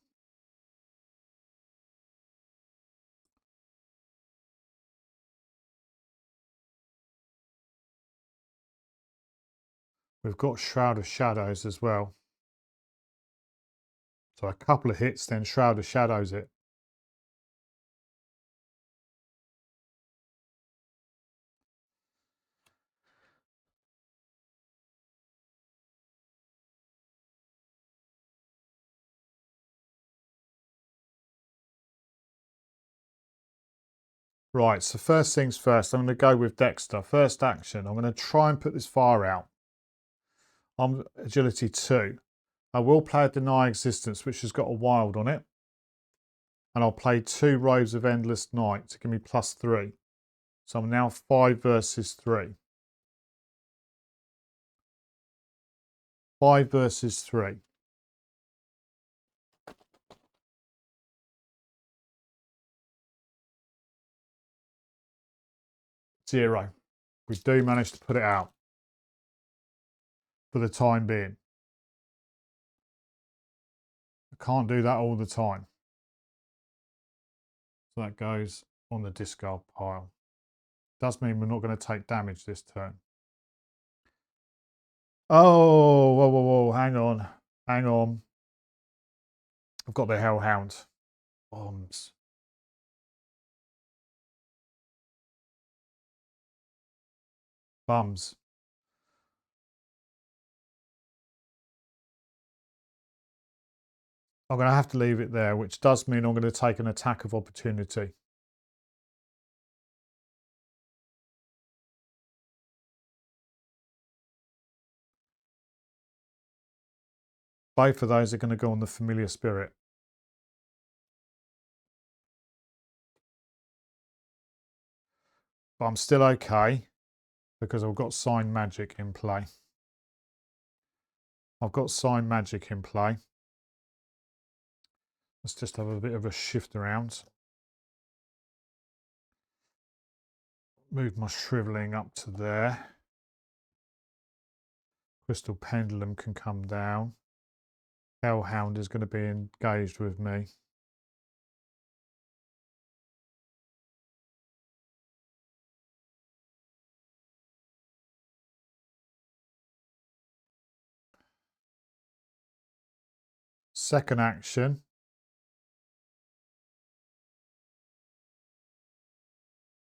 Speaker 1: We've got Shroud of Shadows as well. So a couple of hits, then Shroud of Shadows it. Right, so first things first, I'm going to go with Dexter. First action, I'm going to try and put this fire out. I'm agility 2. I will play a Deny Existence, which has got a wild on it. And I'll play 2 Robes of Endless Night to give me +3. So I'm now 5 versus 3. 5 versus 3. 0. We do manage to put it out for the time being. I can't do that all the time. So that goes on the discard pile. Does mean we're not going to take damage this turn. Oh, whoa, whoa, whoa, hang on. Hang on. I've got the Hellhound. Bombs. Bums. I'm going to have to leave it there, which does mean I'm going to take an attack of opportunity. Both of those are going to go on the familiar spirit. But I'm still okay because I've got sign magic in play. I've got sign magic in play. Let's just have a bit of a shift around. Move my shriveling up to there. Crystal pendulum can come down. Hellhound is going to be engaged with me. Second action.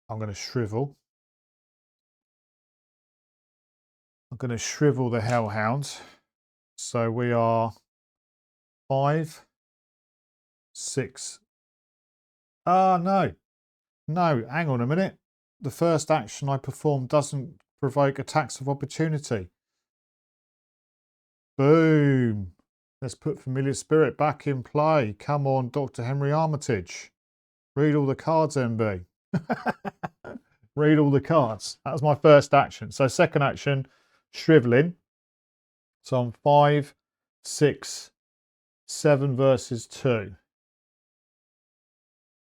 Speaker 1: I'm going to shrivel. I'm going to shrivel the Hellhound. So we are 5, 6. Ah, no. No, hang on a minute. The first action I perform doesn't provoke attacks of opportunity. Boom. Let's put Familiar Spirit back in play. Come on, Dr. Henry Armitage. Read all the cards, MB. Read all the cards. That was my first action. So second action, shriveling. So I'm 5, 6, 7 versus 2.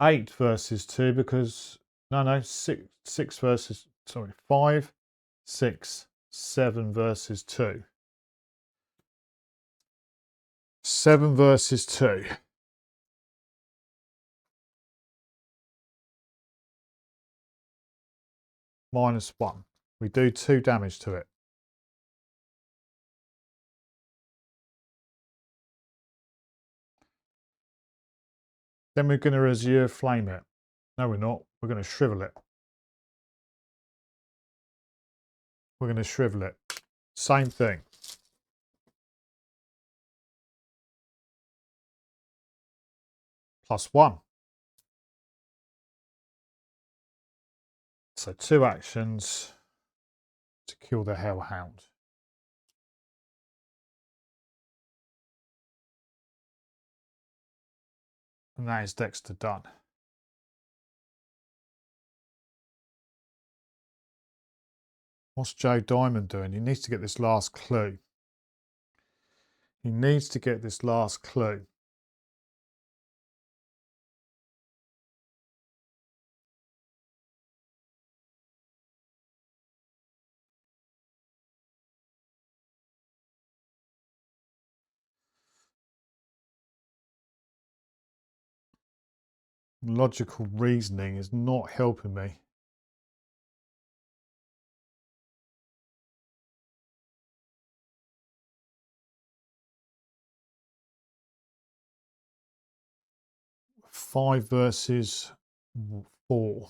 Speaker 1: 8 versus 2 because, no, 6 versus, sorry, 5, 6, 7 versus 2. 7 versus 2. -1. We do 2 damage to it. Then we're going to Azure Flame it. No, we're not. We're going to shrivel it. We're going to shrivel it. Same thing. +1. So 2 actions to kill the Hellhound. And that is Dexter done. What's Joe Diamond doing? He needs to get this last clue. He needs to get this last clue. Logical reasoning is not helping me. Five versus 4.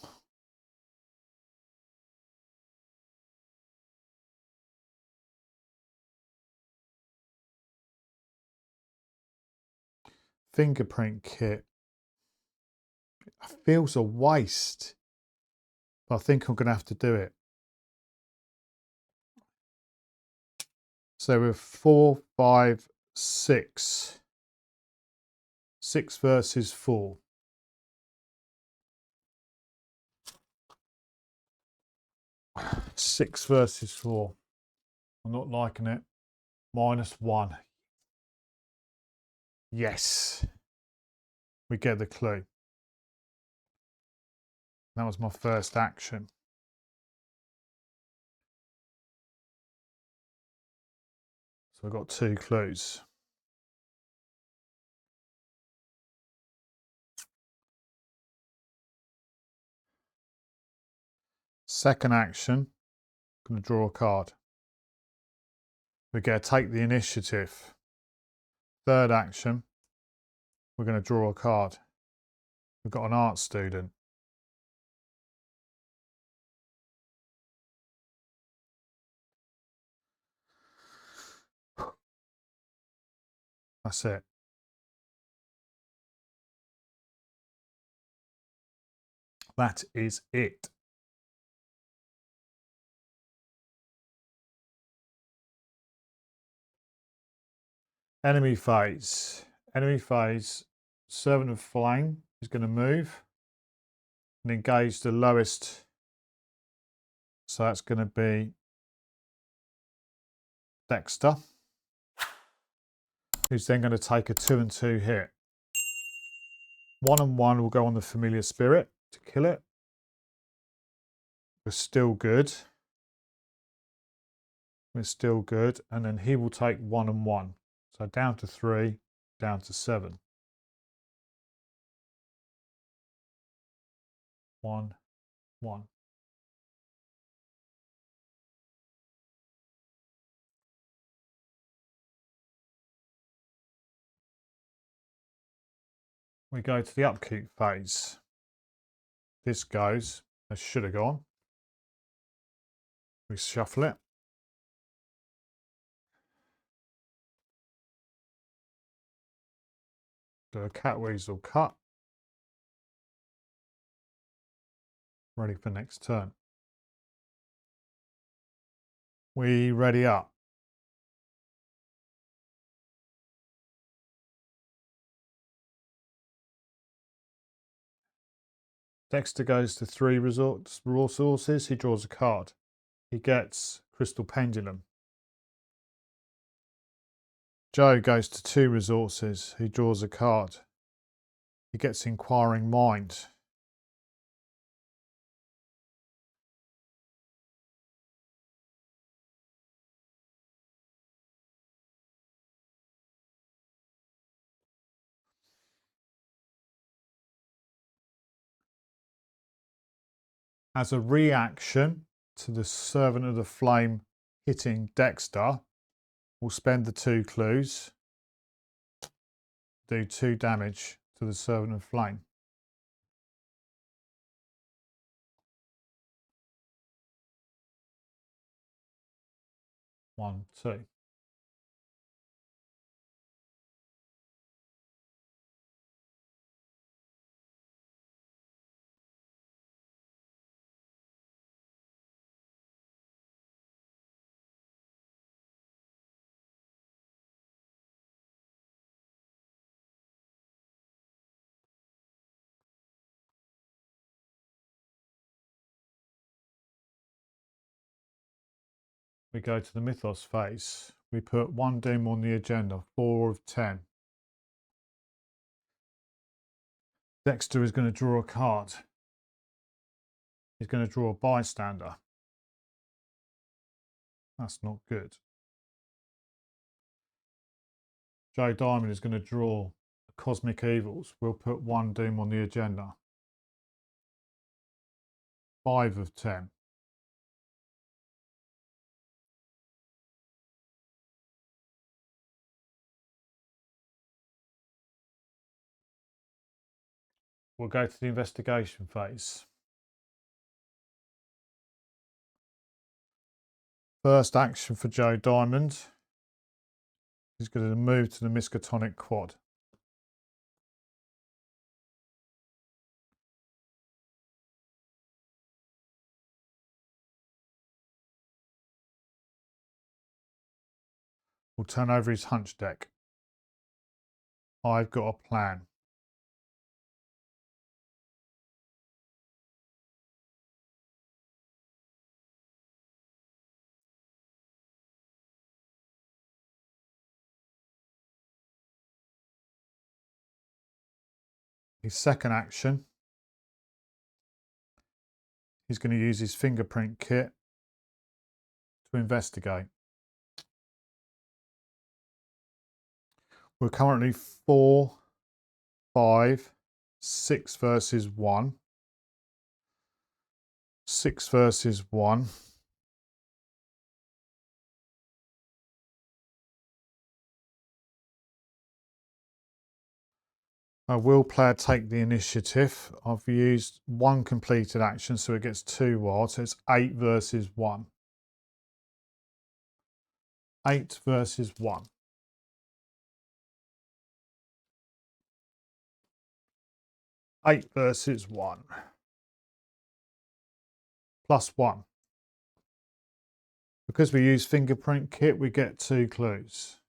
Speaker 1: Fingerprint kit. It feels a waste. But I think I'm going to have to do it. So we're 4, 5, 6. 6 versus 4. Six versus 4. I'm not liking it. -1. Yes. We get the clue. That was my first action. So we've got 2 clues. Second action, I'm going to draw a card. We're going to take the initiative. Third action, we're going to draw a card. We've got an art student. That's it. That is it. Enemy phase. Enemy phase. Servant of Flame is going to move and engage the lowest. So that's going to be Dexter, who's then going to take a 2-2 hit. 1-1 will go on the familiar spirit to kill it. We're still good. We're still good. And then he will take 1-1. So down to 3, down to 7. 1, 1. We go to the upkeep phase. This goes as should have gone. We shuffle it. Do a cat weasel cut. Ready for next turn. We ready up. Dexter goes to 3 resources. He draws a card. He gets Crystal Pendulum. Joe goes to 2 resources. He draws a card. He gets Inquiring Mind. As a reaction to the Servant of the Flame hitting Dexter, we'll spend the 2 clues, do 2 damage to the Servant of Flame. One, 2. We go to the Mythos phase. We put 1 doom on the agenda, 4 of 10. Dexter is going to draw a card. He's going to draw a bystander. That's not good. Joe Diamond is going to draw Cosmic Evils. We'll put 1 doom on the agenda. 5 of 10. We'll go to the investigation phase. First action for Joe Diamond. He's going to move to the Miskatonic Quad. We'll turn over his hunch deck. I've got a plan. His second action, he's going to use his fingerprint kit to investigate. We're currently 4, 5, 6 versus 1. 6 versus 1. I will player take the initiative. I've used one completed action, so it gets 2 wild. So it's 8 versus 1. 8 versus 1. Eight versus 1. Plus 1. Because we use fingerprint kit, we get 2 clues.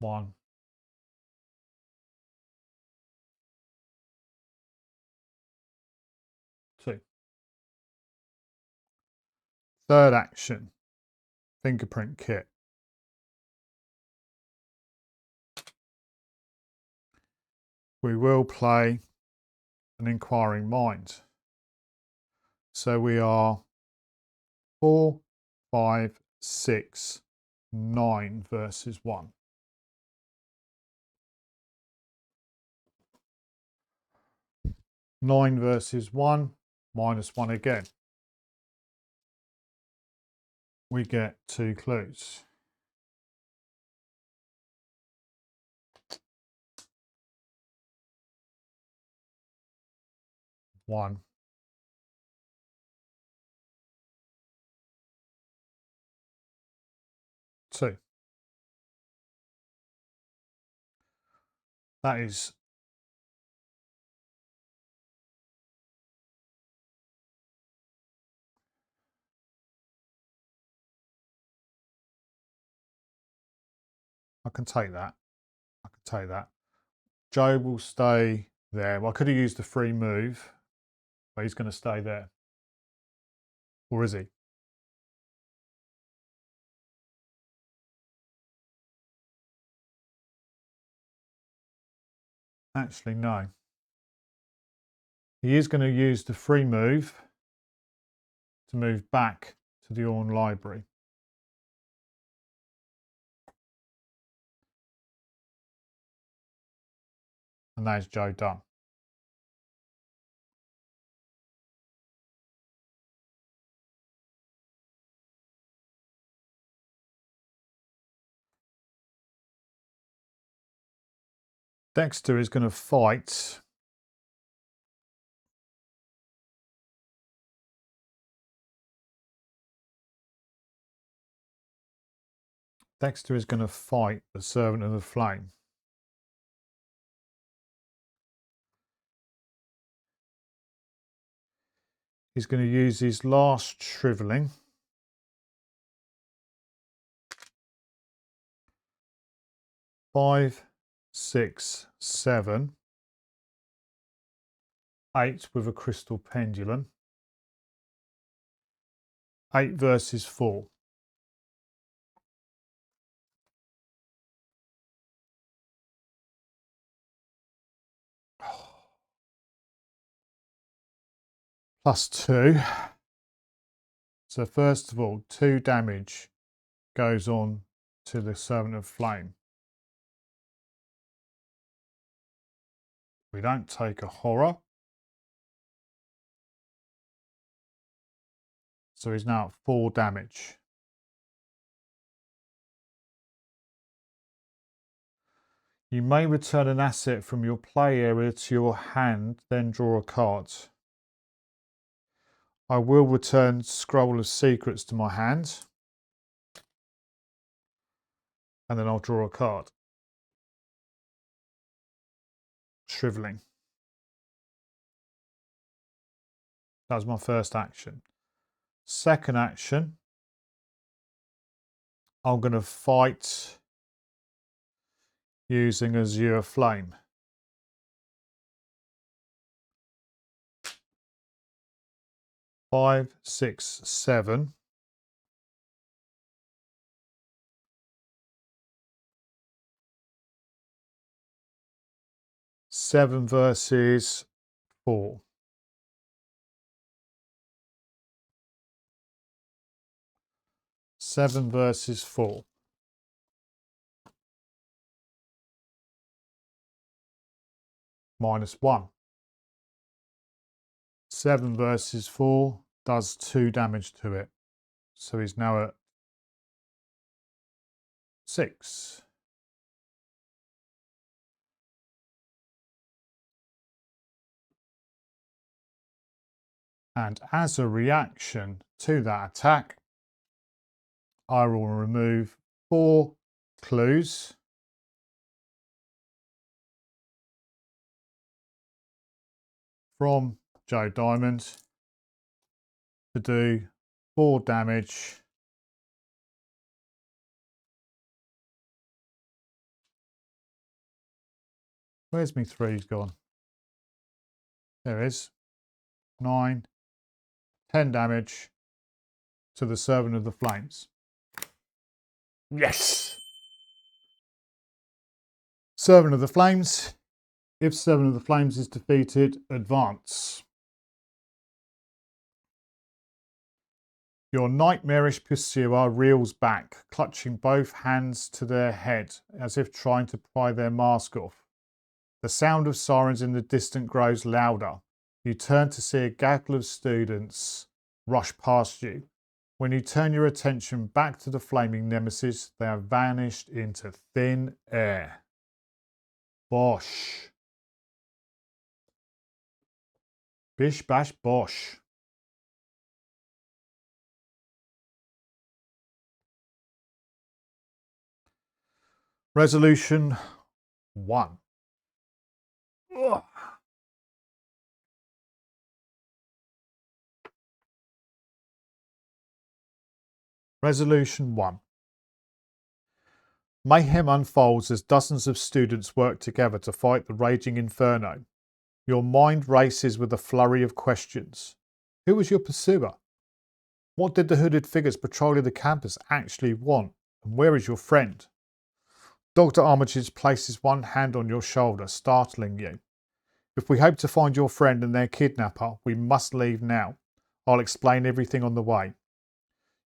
Speaker 1: One. 2. Third action. Fingerprint kit. We will play an inquiring mind. So we are 4, 5, 6, 9 versus 1. 9 versus 1, minus 1 again. We get 2 clues. One. 2. That is I can take that. I can take that. Joe will stay there. Well, I could have used the free move, but he's going to stay there. Or is he? Actually, no. He is going to use the free move to move back to the Orn Library. And that is Joe done. Dexter is going to fight Dexter is going to fight the Servant of the Flame. He's going to use his last shriveling. Five, 6, 7, 8 with a crystal pendulum. 8 versus 4. Plus 2. So first of all, 2 damage goes on to the Servant of Flame. We don't take a horror. So he's now at 4 damage. You may return an asset from your play area to your hand, then draw a card. I will return Scroll of Secrets to my hand. And then I'll draw a card. Shriveling. That was my first action. Second action, I'm going to fight using Azure Flame. Five, 6, 7. 7 versus 4. 7 versus 4. Minus 1. 7 versus 4 does 2 damage to it. So he's now at 6. And as a reaction to that attack, I will remove 4 clues from Joe Diamond to do 4 damage Where's me 3's gone? There it is. 9, 10 damage to the Servant of the Flames. Yes! Servant of the Flames. If Servant of the Flames is defeated, advance. Your nightmarish pursuer reels back, clutching both hands to their head, as if trying to pry their mask off. The sound of sirens in the distance grows louder. You turn to see a gaggle of students rush past you. When you turn your attention back to the flaming nemesis, they have vanished into thin air. Bosh. Bish bash bosh. Resolution 1. Ugh. Resolution 1. Mayhem unfolds as dozens of students work together to fight the raging inferno. Your mind races with a flurry of questions. Who was your pursuer? What did the hooded figures patrolling the campus actually want? And where is your friend? Dr. Armitage places one hand on your shoulder, startling you. If we hope to find your friend and their kidnapper, we must leave now. I'll explain everything on the way.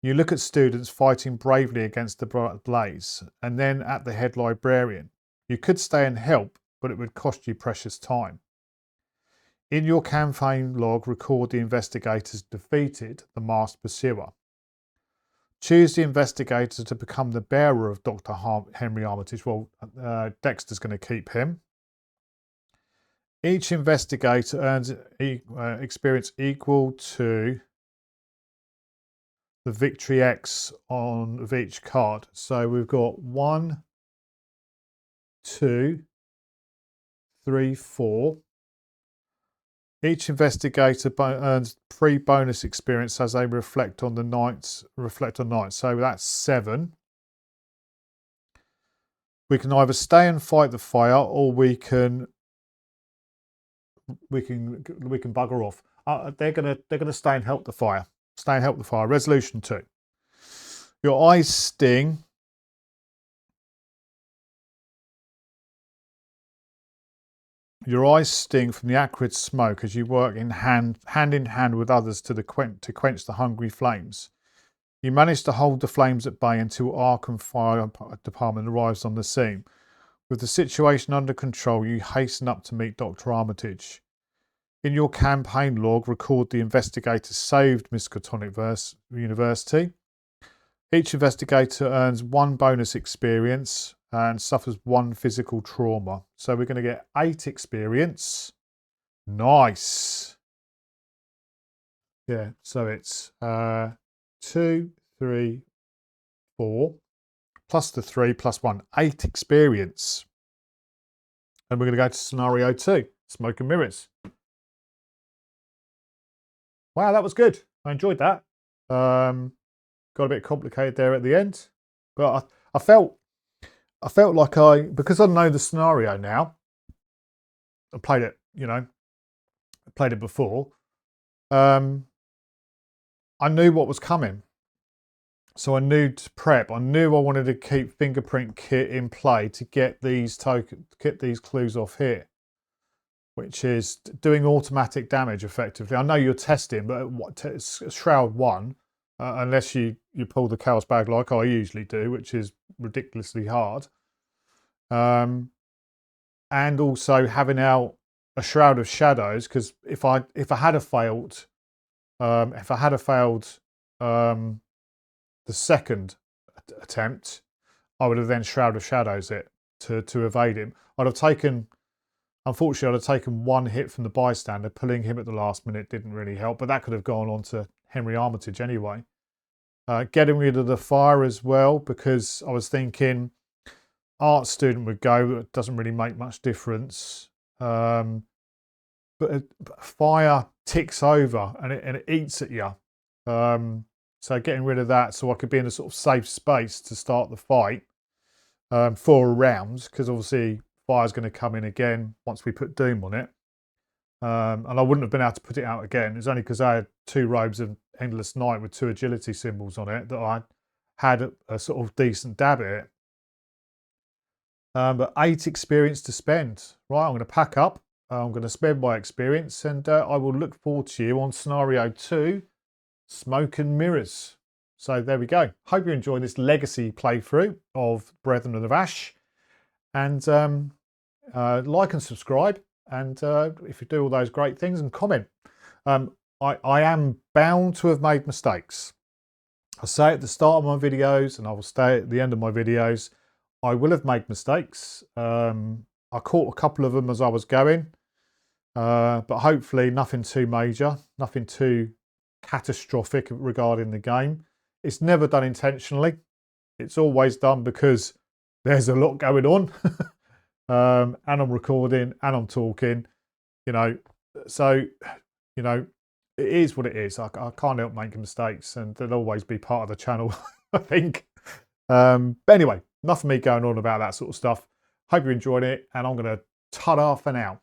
Speaker 1: You look at students fighting bravely against the blaze, and then at the head librarian. You could stay and help, but it would cost you precious time. In your campaign log, record the investigators defeated the masked pursuer. Choose the investigator to become the bearer of Dr. Henry Armitage. Well, Dexter's going to keep him. Each investigator earns experience equal to the victory X of each card. So we've got 1, 2, 3, 4. Each investigator earns 3 bonus experience as they reflect on nights. So that's 7. We can either stay and fight the fire, or we can bugger off. They're gonna stay and help the fire. Stay and help the fire. Resolution 2. Your eyes sting. Your eyes sting from the acrid smoke as you work hand in hand with others to quench the hungry flames. You manage to hold the flames at bay until Arkham Fire Department arrives on the scene. With the situation under control, you hasten up to meet Dr. Armitage. In your campaign log, record the investigator saved Miskatonic University. Each investigator earns 1 bonus experience and suffers 1 physical trauma. So we're going to get 8 experience. Nice. Yeah, so it's 2, 3, 4, plus the 3, plus 1, 8 experience. And we're going to go to scenario 2, smoke and mirrors. Wow, that was good. I enjoyed that. Got a bit complicated there at the end, but I felt like because I know the scenario now. I played it, I played it before. I knew what was coming, so I knew to prep. I knew I wanted to keep fingerprint kit in play to get these clues off here, which is doing automatic damage effectively. I know you're testing, but Shroud 1. Unless you pull the chaos bag like I usually do, which is ridiculously hard. And also having out a Shroud of Shadows, because if I had failed the second attempt, I would have then Shroud of Shadows it to evade him. I'd have taken, unfortunately, I'd have taken one hit from the bystander. Pulling him at the last minute didn't really help, but that could have gone on to Henry Armitage anyway. Getting rid of the fire as well, because I was thinking art student would go, it doesn't really make much difference. But fire ticks over and it eats at you. So getting rid of that so I could be in a sort of safe space to start the fight for rounds, because obviously fire's going to come in again once we put Doom on it. And I wouldn't have been able to put it out again. It's only because I had 2 robes of Endless Night with 2 agility symbols on it that I had a sort of decent dab at it. But 8 experience to spend. Right, I'm going to pack up. I'm going to spend my experience, and I will look forward to you on scenario 2, Smoke and Mirrors. So there we go. Hope you enjoyed this legacy playthrough of Brethren of Ash. And like and subscribe. And if you do all those great things, and comment. I am bound to have made mistakes. I say at the start of my videos, and I will stay at the end of my videos, I will have made mistakes. I caught a couple of them as I was going, but hopefully nothing too major, nothing too catastrophic regarding the game. It's never done intentionally. It's always done because there's a lot going on. And I'm recording and I'm talking, you know, so, you know, it is what it is. I can't help making mistakes, and they'll always be part of the channel, I think. But anyway, enough of me going on about that sort of stuff. Hope you enjoyed it, and I'm going to ta-da for now.